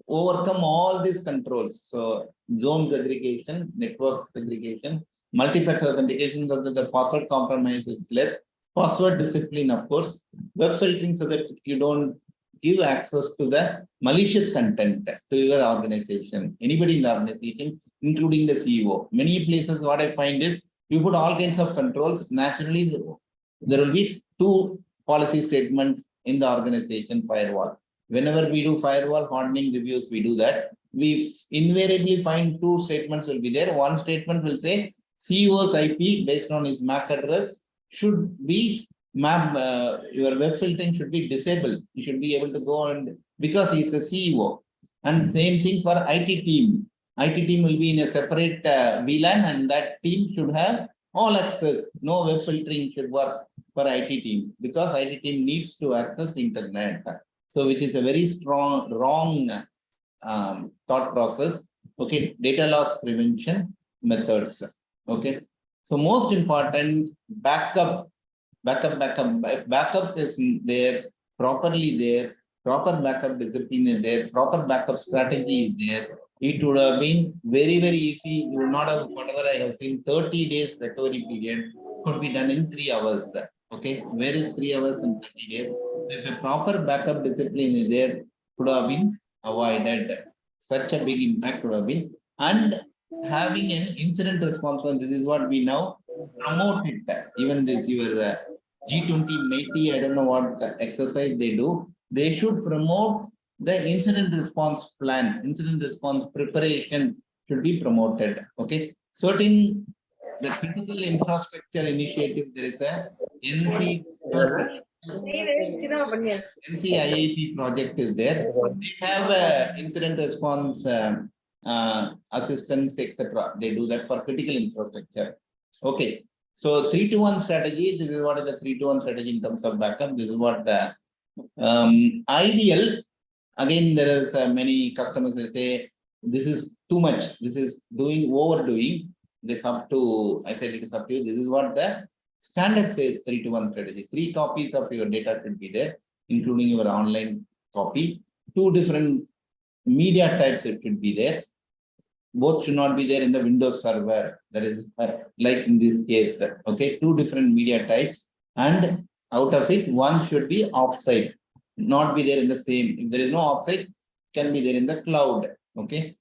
overcome all these controls. So zone segregation, network segregation, multi-factor authentication, so that the password compromise is less. Password discipline, of course, web filtering, so that you don't give access to the malicious content to your organization, anybody in the organization, including the CEO. Many places, what I find is you put all kinds of controls. Naturally, there will be 2 policy statements in the organization firewall. Whenever we do firewall hardening reviews, we do that. We invariably find 2 statements will be there. One statement will say CEO's IP based on his MAC address should be your web filtering should be disabled. You should be able to go and because he's a CEO. And same thing for IT team. IT team will be in a separate VLAN, and that team should have all access. No web filtering should work for IT team because IT team needs to access the internet. So which is a very strong, wrong thought process. Okay, data loss prevention methods. Okay, so most important, backup is there, properly there, proper backup discipline is there, proper backup strategy is there. It would have been very, very easy. You would not have, whatever I have seen, 30 days recovery period could be done in 3 hours. Okay, where is 3 hours and 30 days? If a proper backup discipline is there, could have been avoided. Such a big impact would have been. And having an incident response, this is what we now promote it. Even this your G20 MIT, I don't know what exercise they do. They should promote the incident response plan, incident response preparation should be promoted. Okay, certain the critical infrastructure initiative, there is a NCIIP project is there. They have incident response assistance, etc. They do that for critical infrastructure. Okay, so 3-to-1 strategy. This is what is the 3-to-1 strategy in terms of backup. This is what the ideal. Again, there is many customers they say this is too much. This is overdoing. It is up to. I said it is up to you. This is what the standard says. 3-to-1 strategy. 3 copies of your data should be there, including your online copy. 2 different media types it should be there. Both should not be there in the Windows server. That is like in this case. Okay, 2 different media types, and out of it, 1 should be offsite, not be there in the same. If there is no offsite, can be there in the cloud. Okay,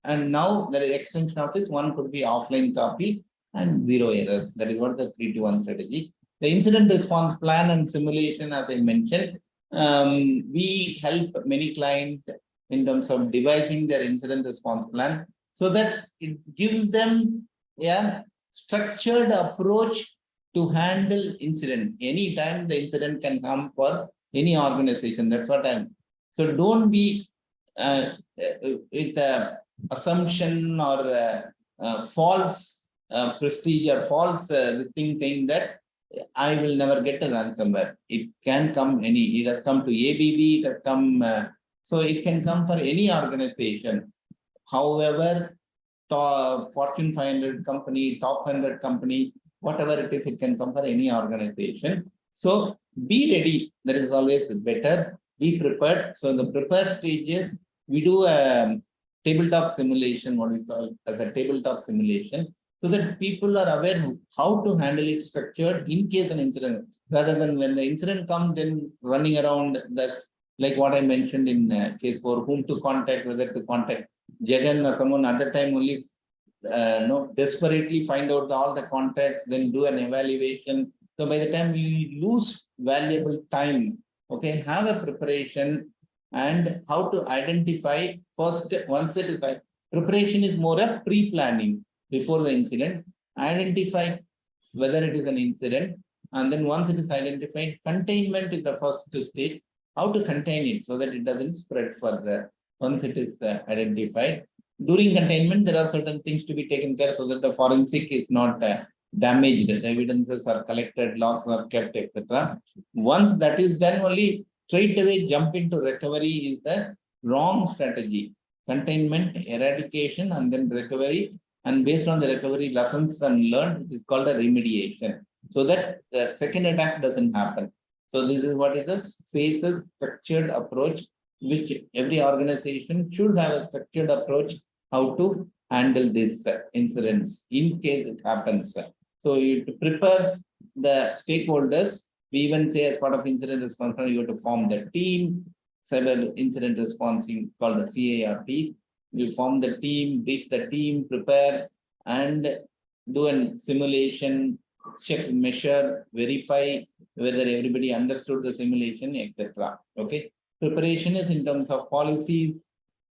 and now there is extension of this. 1 could be offline copy and 0 errors. That is what the 3-to-1 strategy. The incident response plan and simulation, as I mentioned, we help many clients in terms of devising their incident response plan, so that it gives them a structured approach to handle incident. Anytime the incident can come for any organization. That's what I'm. So don't be with assumption or false prestige or false thing saying that I will never get a ransomware. It can come it has come to ABB, it has come, so it can come for any organization. However, Fortune 500 company, top 100 company, whatever it is, it can come for any organization. So be ready. That is always better. Be prepared. So in the prepared stages, we do a tabletop simulation, what we call as a tabletop simulation, so that people are aware how to handle it structured in case an incident, rather than when the incident comes, then running around like what I mentioned in case for whom to contact, whether to contact Jagan or someone at the time only desperately find out all the contacts, then do an evaluation. So by the time you lose valuable time, okay, have a preparation and how to identify first. Once it is preparation is more a pre-planning before the incident, identify whether it is an incident, and then once it is identified, containment is the first stage, how to contain it so that it doesn't spread further. Once it is identified, during containment, there are certain things to be taken care of so that the forensic is not damaged, the evidences are collected, logs are kept, etc. Once that is done, only straight away jump into recovery is the wrong strategy. Containment, eradication, and then recovery, and based on the recovery lessons and learned, it is called a remediation, so that the second attack doesn't happen. So this is what is the phases structured approach, which every organization should have a structured approach how to handle these incidents in case it happens. So it prepares the stakeholders. We even say as part of incident response, you have to form the team, cyber incident response team called the CART. You form the team, brief the team, prepare and do a simulation, check, measure, verify whether everybody understood the simulation, etc. Okay. Preparation is in terms of policies,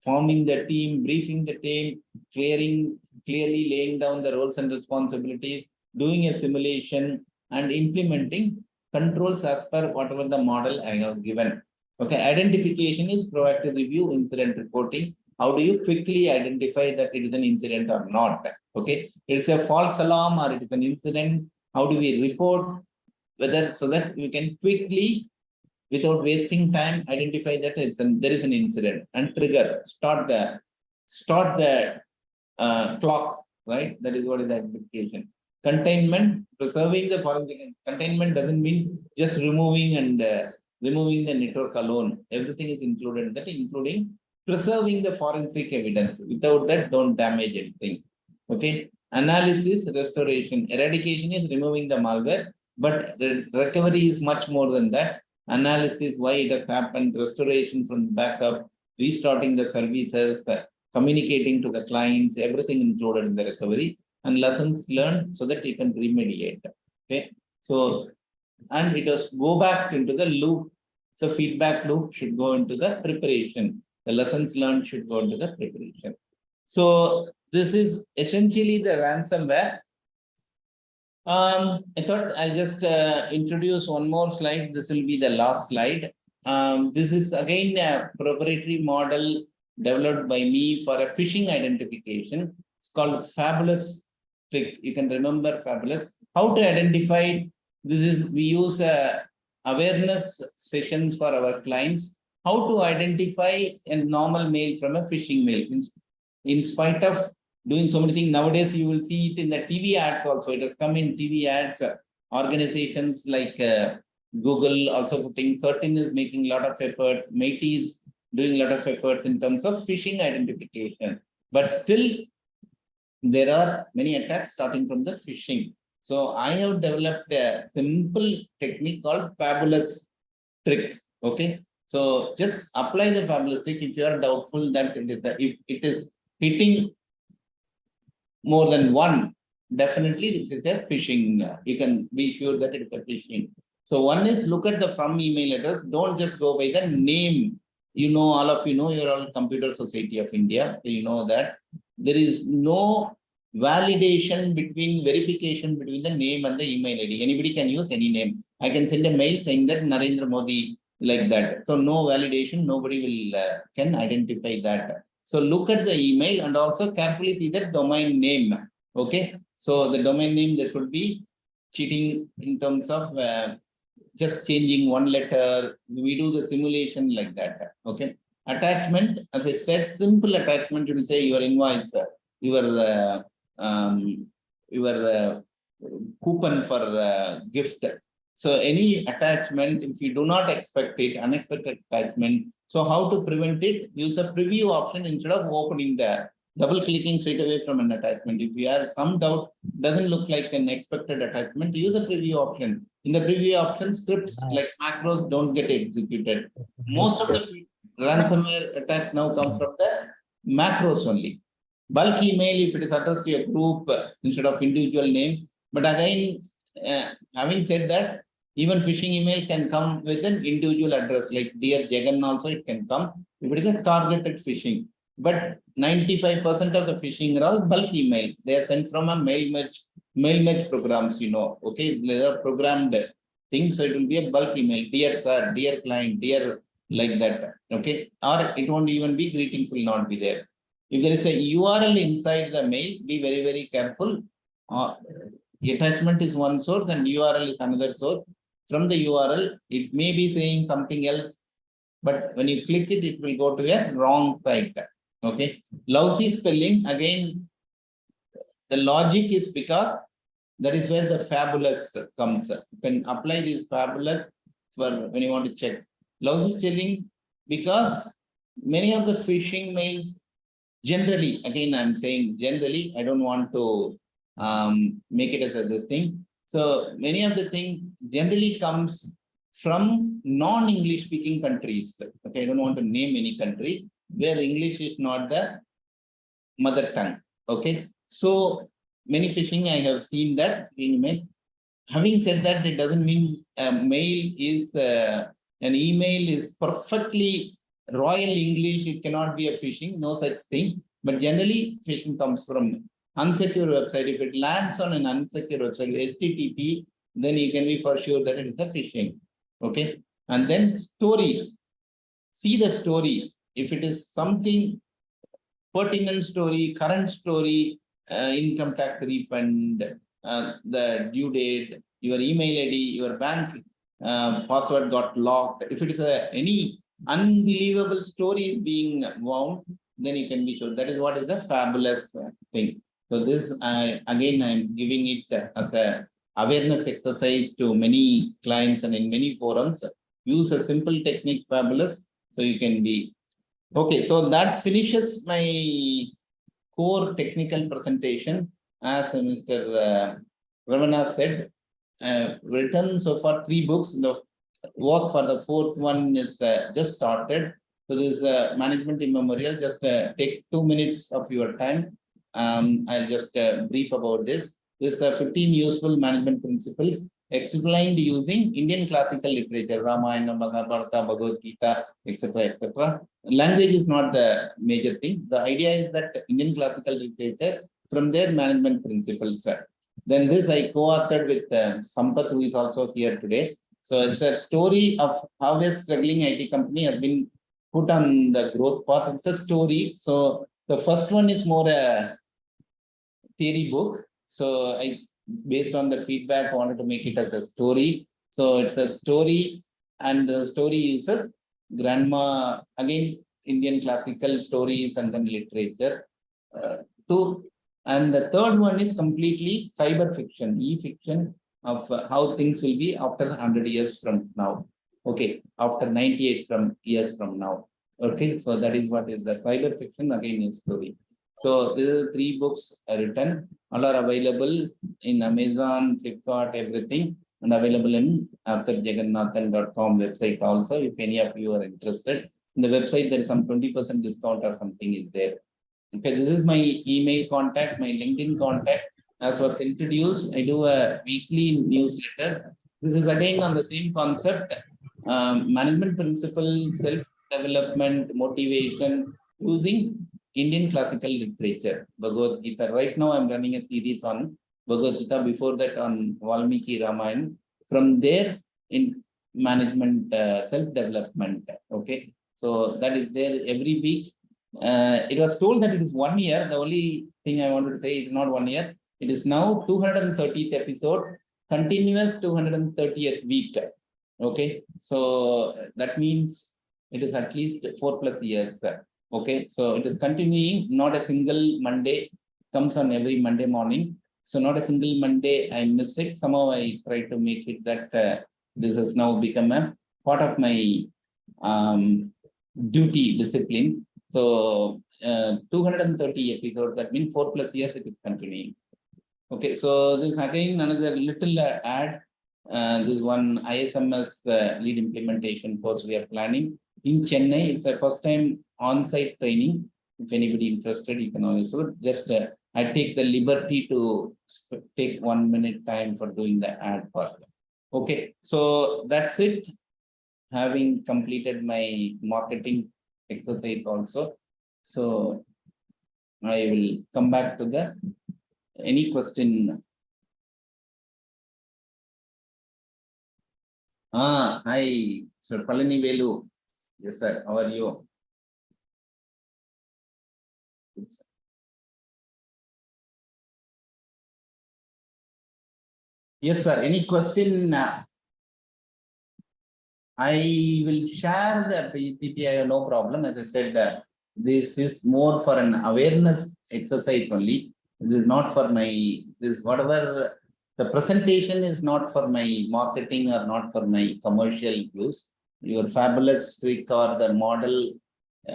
forming the team, briefing the team, clearly laying down the roles and responsibilities, doing a simulation and implementing controls as per whatever the model I have given. Okay, identification is proactive review, incident reporting. How do you quickly identify that it is an incident or not? Okay, it's a false alarm or it is an incident. How do we report whether, so that we can quickly, without wasting time, identify that there is an incident and trigger, start the clock, right? That is what is the identification. Containment, preserving the forensic. Containment doesn't mean just removing the network alone. Everything is included, that including preserving the forensic evidence. Without that, don't damage anything. Okay. Analysis, restoration, eradication is removing the malware, but the recovery is much more than that. Analysis, why it has happened, restoration from backup, restarting the services, communicating to the clients, everything included in the recovery, and lessons learned so that you can remediate. Okay. So, and it does go back into the loop. So feedback loop should go into the preparation. The lessons learned should go into the preparation. So this is essentially the ransomware. I thought I'll just introduce one more slide. This will be the last slide. This is again a proprietary model developed by me for a phishing identification. It's called Fabulous trick. You can remember Fabulous. How to identify this is, we use awareness sessions for our clients. How to identify a normal mail from a phishing mail. In spite of doing so many things nowadays, you will see it in the TV ads also. It has come in TV ads. Organizations like Google also putting, certain is making a lot of efforts. MIT is doing a lot of efforts in terms of phishing identification. But still, there are many attacks starting from the phishing. So I have developed a simple technique called Fabulous trick. Okay. So just apply the Fabulous trick if you are doubtful that if it is hitting more than one, definitely this is a phishing. You can be sure that it is a phishing. So one is look at the from email address. Don't just go by the name. You know, all of you know, you're all Computer Society of India. So you know that there is no validation between verification between the name and the email ID. Anybody can use any name. I can send a mail saying that Narendra Modi like that. So no validation. Nobody will can identify that. So look at the email and also carefully see the domain name. Okay. So the domain name, there could be cheating in terms of just changing one letter. We do the simulation like that. Okay. Attachment, as I said, simple attachment, you will say your invoice, your coupon for gift. So any attachment, if you do not expect it, unexpected attachment. So how to prevent it? Use a preview option instead of opening the double clicking straight away from an attachment. If you have some doubt, doesn't look like an expected attachment, use a preview option. In the preview option, scripts like macros don't get executed. Most of the ransomware attacks now come from the macros only. Bulk email, if it is addressed to a group instead of individual name. But again, having said that, even phishing email can come with an individual address, like Dear Jagan also it can come if it is a targeted phishing. But 95% of the phishing are all bulk email. They are sent from a mail merge programs, okay, they are programmed things, so it will be a bulk email, dear sir, dear client, dear, like that, okay, or it won't even be greetings will not be there. If there is a URL inside the mail, be very, very careful. Attachment is one source and URL is another source. From the URL, it may be saying something else, but when you click it, it will go to a wrong site. Okay. Lousy spelling, again, the logic is because that is where the fabulous comes. You can apply this fabulous for when you want to check. Lousy spelling, because many of the phishing mails, generally, again, I'm saying generally, I don't want to make it as a thing. So many of the things generally comes from non-English speaking countries. Okay, I don't want to name any country where English is not the mother tongue. Okay, so many phishing I have seen that email. Having said that, it doesn't mean a mail is an email is perfectly royal English. It cannot be a phishing, no such thing. But generally, phishing comes from unsecure website. If it lands on an unsecure website, HTTP, then you can be for sure that it is a phishing. Okay, and then story. See the story. If it is something pertinent story, current story, income tax refund, the due date, your email ID, your bank password got locked. If it is any unbelievable story being wound, then you can be sure that is what is the fabulous thing. So this, again, I'm giving it as a awareness exercise to many clients and in many forums. Use a simple technique, fabulous, so you can be okay. So that finishes my core technical presentation. As Mr. Ramana said, written so far 3 books. The work for the 4th one is just started. So this is a management immemorial. Just take 2 minutes of your time. I'll just brief about this. This is 15 useful management principles explained using Indian classical literature, Ramayana, Mahabharata, Bhagavad Gita, etc., etc. Language is not the major thing. The idea is that Indian classical literature, from their management principles. Then this I co-authored with Sampath, who is also here today. So it's a story of how a struggling IT company has been put on the growth path. It's a story. So the first one is more a theory book. So I, based on the feedback, I wanted to make it as a story. So it's a story, and the story is a grandma, again, Indian classical stories and then literature. 2. And the third one is completely cyber fiction, e-fiction of how things will be after 100 years from now. Okay, after 98 years from now. Okay, so that is what is the cyber fiction, again is story. So these are 3 books written, all are available in Amazon, Flipkart, everything, and available in arthurjagannathan.com website also, if any of you are interested. In the website, there is some 20% discount or something is there. Okay, this is my email contact, my LinkedIn contact. As was introduced, I do a weekly newsletter. This is again on the same concept, management principles, self-development, motivation, using Indian classical literature, Bhagavad Gita. Right now, I'm running a series on Bhagavad Gita. Before that, on Valmiki Ramayana. From there, in management, self-development. Okay, so that is there every week. It was told that it is 1 year. The only thing I wanted to say is not 1 year. It is now 230th episode, continuous 230th week. Okay, so that means it is at least 4+ years. Okay, so it is continuing. Not a single Monday comes on every Monday morning. So not a single Monday I miss it. Somehow I try to make it that this has now become a part of my duty discipline. So 230 episodes, that means 4+ years it is continuing. Okay, so this again another little ad. This one ISMS lead implementation course we are planning in Chennai. It's a first time on-site training. If anybody interested, you can also just I take the liberty to take 1 minute time for doing the ad part. Okay, so that's it. Having completed my marketing exercise also. So I will come back to the any question. Hi, Sir Palani Velu. Yes, sir. How are you? Yes, sir. Any question? I will share the PPT, no problem. As I said, this is more for an awareness exercise only. This is not for my, this whatever, the presentation is not for my marketing or not for my commercial use. Your fabulous trick or the model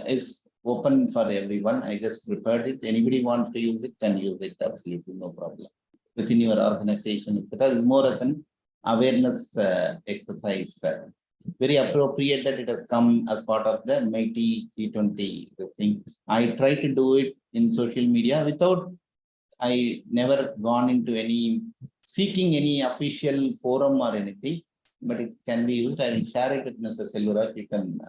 is open for everyone. I just prepared it. Anybody wants to use it can use it, absolutely no problem. Within your organization, etc. It's more as an awareness exercise. Very appropriate that it has come as part of the mighty G20 thing. I try to do it in social media without, I never gone into any seeking any official forum or anything, but it can be used. I will share it with Mr. Selvaraj. You can,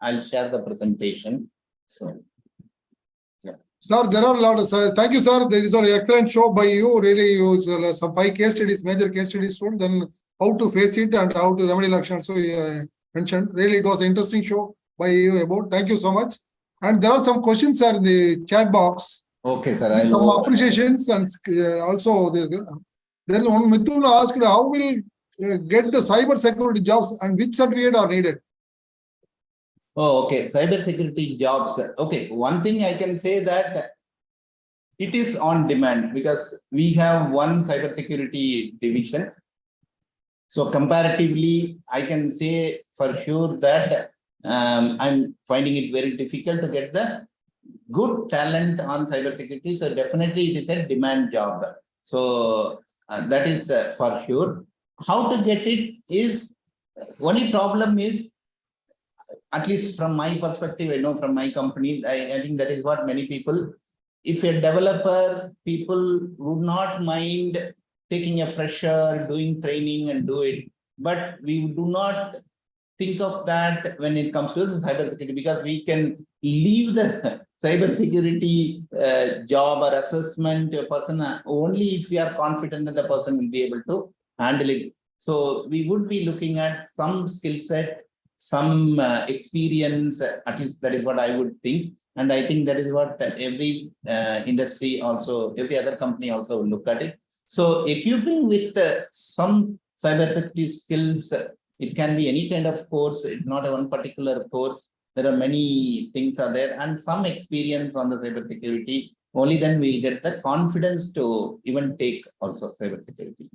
I'll share the presentation. So, yeah. Sir, there are a lot of, thank you, sir. There is an excellent show by you. Really, you some 5 case studies, major case studies, then how to face it and how to remedy actions. So you mentioned. Really, it was an interesting show by you about. Thank you so much. And there are some questions, sir, in the chat box. Okay, sir. Some appreciations and also there is one Mithun asked how will get the cyber security jobs and which certificate are needed. Oh, okay. Cyber security jobs. Okay. One thing I can say that it is on demand because we have one cyber security division. So comparatively, I can say for sure that I'm finding it very difficult to get the good talent on cybersecurity. So definitely it is a demand job. So that is for sure. How to get it is, only problem is, at least from my perspective, I know from my company, I think that is what many people, if a developer, people would not mind taking a fresher, doing training and do it. But we do not think of that when it comes to cybersecurity, because we can leave the cybersecurity job or assessment to a person only if we are confident that the person will be able to handle it. So we would be looking at some skill set, some experience, at least that is what I would think. And I think that is what every industry also, every other company also will look at it. So equipping with some cybersecurity skills, it can be any kind of course. It's not a one particular course. There are many things are there and some experience on the cybersecurity. Only then we get the confidence to even take also cybersecurity.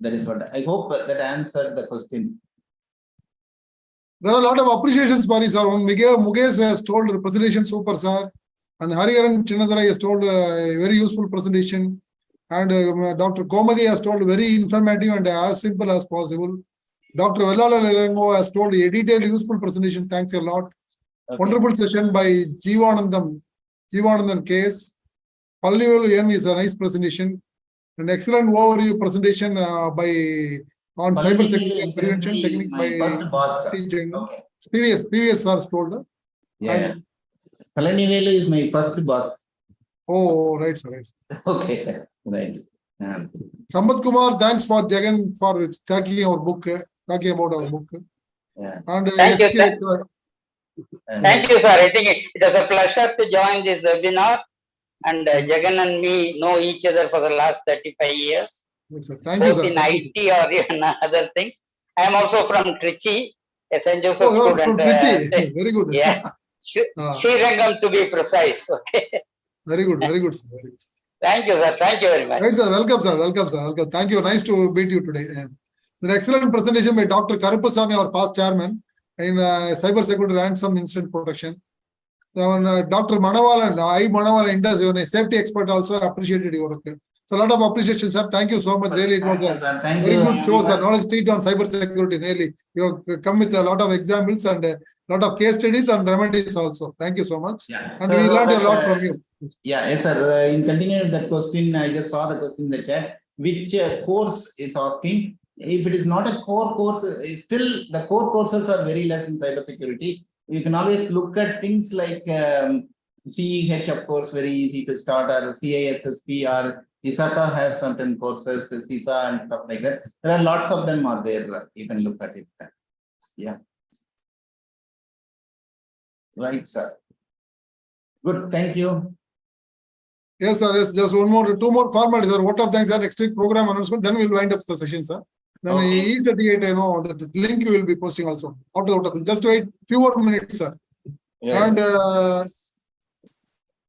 That is what I hope that answered the question. There are a lot of appreciations, Pari sir. Mukesh has told the presentation super, sir. And Hariharan Chinnadara has told a very useful presentation. And Dr. Komadi has told very informative and as simple as possible. Dr. Vellala Lerango has told a detailed, useful presentation. Thanks a lot. Okay. Wonderful session by Jeevanandan KS. Pallivalu N is a nice presentation. An excellent overview presentation by on cyber security and prevention techniques by first boss. Okay. Previous sir told. Yeah. Palanivalu is my first boss. Oh, right, sir. Right. Okay, right. Sambat Kumar, thanks for Jagan for talking our book, talking about our book. Yeah. And thank you. Thank you, sir. I think it was a pleasure to join this webinar. And Jagan and me know each other for the last 35 years, Good, sir. Thank you, both sir. in Thank you, IT or even other things. I am also from Trichy, a St. Joseph Oh, you are student. from Trichy. Very good. Yeah, Ah, Srirangam to be precise. Okay. very good, very good, sir. Very good. Thank you, sir. Thank you very much. Right, sir. Welcome, sir. Welcome, sir. Welcome. Thank you. Nice to meet you today. An excellent presentation by Dr. Karupasamy, our past chairman in cyber security ransom incident protection. Dr. Manawalan, I Manawalan Indus, you are a safety expert also appreciated your work. So a lot of appreciation, sir. Thank you so much. Really, it was a Thank very you. good show, sir. Knowledge street on cyber security. Really, you have come with a lot of examples and a lot of case studies and remedies also. Thank you so much. Yeah. And we learned a lot from you. Yeah, yes, sir. In continuing that question, I just saw the question in the chat. Which course is asking? If it is not a core course, still the core courses are very less in cybersecurity. You can always look at things like CEH, of course, very easy to start, or CISSP, or ISACA has certain courses, CISA and stuff like that. There are lots of them are there. You can look at it. Yeah. Right, sir. Good, thank you. Yes, sir. Yes, just two more formalities, sir. Vote of thanks, sir. Next week program announcement. Then we'll wind up the session, sir. Then Okay. E-certificate, the link you will be posting also. After just wait few more minutes, sir. Yeah. And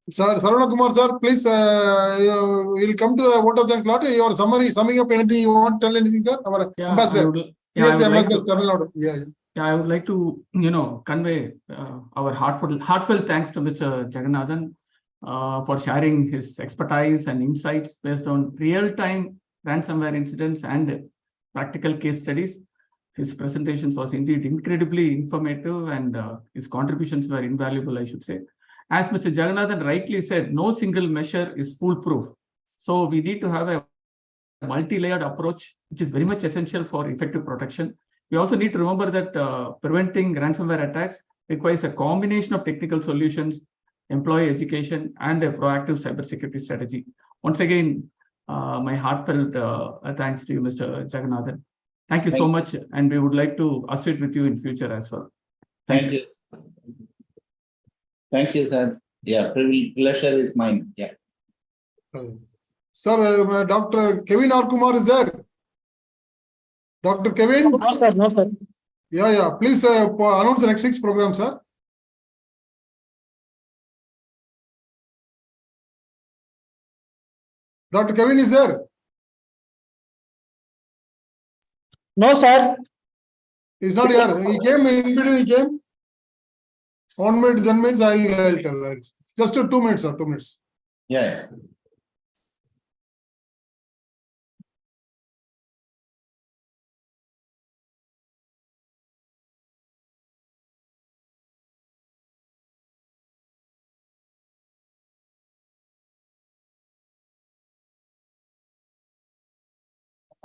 sir, Sarvana Kumar, sir, please, we'll come to the vote of thanks lot. Your summing up anything you want, tell anything, sir. Our Yeah, ambassador. I would like Ambassador, to, Tamil Nadu. Yeah. yeah, I would like to, convey our heartfelt thanks to Mr. Jagannathan for sharing his expertise and insights based on real-time ransomware incidents and practical case studies. His presentations was indeed incredibly informative, and his contributions were invaluable, I should say. As Mr. Jagannathan rightly said, no single measure is foolproof. So we need to have a multi-layered approach, which is very much essential for effective protection. We also need to remember that preventing ransomware attacks requires a combination of technical solutions, employee education, and a proactive cybersecurity strategy. Once again, my heartfelt thanks to you, Mr. Jagannathan. Thank you so much, and we would like to associate with you in future as well. Thank you. Thank you, sir. Yeah, pleasure is mine. Yeah. Sir, Dr. Kevin R. Kumar is there. Dr. Kevin? No, sir. No, sir. Yeah. Please announce the next week's program, sir. Dr. Kevin is there. No, sir. He's not here. He came in between. He came. 1 minute, 10 minutes. I'll tell. Just 2 minutes, sir. 2 minutes. Yeah.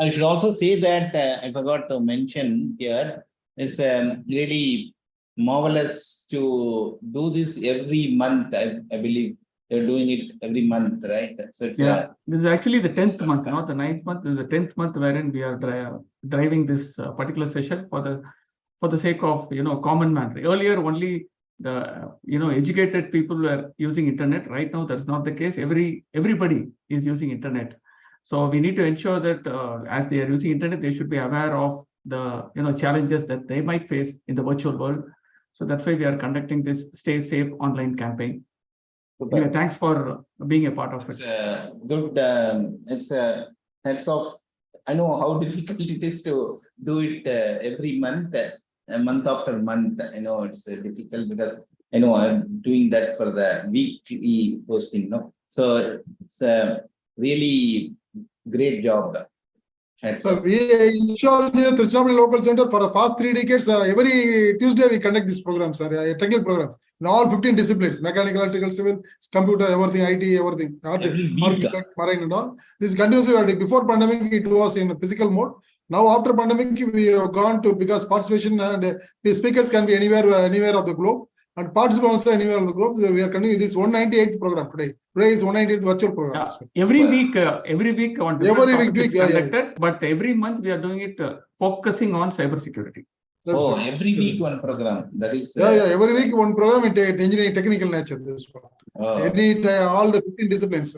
I should also say that I forgot to mention here, it's really marvelous to do this every month. I believe you're doing it every month, right? So it's Yeah, this is actually the 10th month, not the 9th month. This is the 10th month wherein we are driving this particular session for the sake of common man. Earlier, only the educated people were using internet. Right now, that's not the case. Everybody is using internet. So we need to ensure that as they are using internet, they should be aware of the challenges that they might face in the virtual world. So that's why we are conducting this Stay Safe online campaign. Anyway, thanks for being a part of it. It's good. It's heads off. I know how difficult it is to do it every month, month after month. I know it's difficult because I know I'm doing that for the weekly posting. So it's really great job. So we ensure the Trichinopalli Local Center for the past 3 decades. Every Tuesday we conduct this program, sir. Technical programs in all 15 disciplines: mechanical, electrical, civil, computer, everything, IT, everything, architect, marine, and all. This continuously. Before pandemic, it was in physical mode. Now after pandemic, we have gone to, because participation and the speakers can be anywhere of the globe, and participants also anywhere of the globe. We are continuing this 198th program today. Today is 198th virtual program. Yeah. Every week on different topics it's conducted, yeah. but every month we are doing it focusing on cybersecurity. Oh, every week one program. That is. Yeah, every week one program in engineering technical nature. This one. Oh, All the 15 disciplines.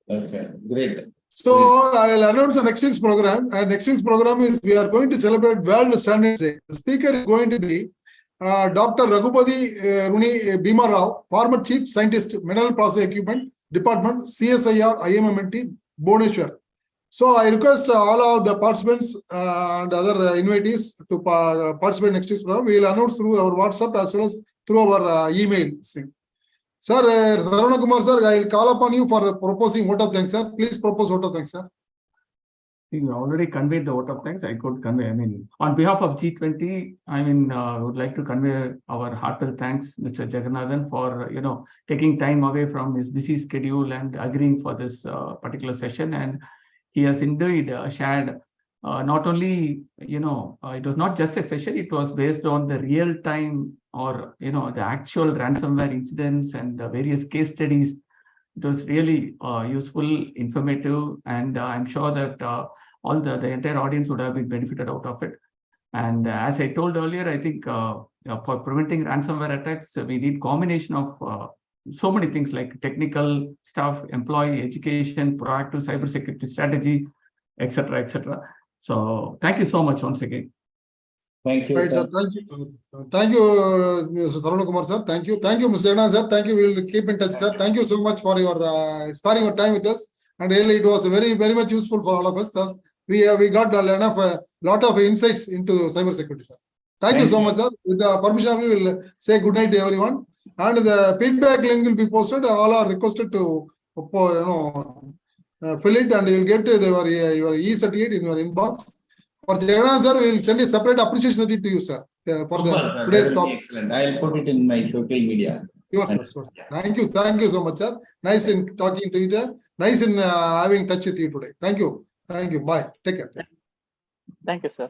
okay, great. So I'll announce the next week's program. And next week's program is we are going to celebrate World Standards Day. The speaker is going to be Dr. Raghupati Runi Bhima Rao, former Chief Scientist, Mineral Processing Equipment Department, CSIR, IMMT, Bhubaneswar. So I request all of the participants and other invitees to participate in next week's program. We will announce through our WhatsApp as well as through our email. Sir, Sarvana Kumar sir, I will call upon you for proposing vote of thanks, sir. Please propose vote of thanks, sir. You already conveyed the vote of thanks. I could convey. I mean, on behalf of G20, I mean, would like to convey our heartfelt thanks, Mr. Jagannathan, for taking time away from his busy schedule and agreeing for this particular session. And he has indeed shared not only it was not just a session; it was based on the real time or the actual ransomware incidents and the various case studies. It was really useful, informative, and I'm sure that all the entire audience would have been benefited out of it. And as I told earlier, I think for preventing ransomware attacks, we need combination of so many things like technical stuff, employee education, proactive cybersecurity strategy, etc., etc. So thank you so much once again. Thank you. Right, sir. Thank you. Thank you, Mr. Sarvana Kumar, sir. Thank you. Thank you, Mr. Jagannathan, sir. Thank you. We will keep in touch, sir. Thank you so much for your sparing your time with us. And really, it was very, very much useful for all of us. Thus, we got a lot of insights into cybersecurity, sir. Thank you so much, sir. With the permission of you, we will say good night to everyone. And the feedback link will be posted. All are requested to fill it, and you will get your e-certificate in your inbox. For Jagannathan sir, we will send a separate appreciation certificate to you, sir, for the today's talk. Excellent. I will put it in my social media. Yes, sir. Thank you so much, sir. Nice in talking to you, sir. Nice in having touch with you today. Thank you. Bye. Take care. Thank you, sir.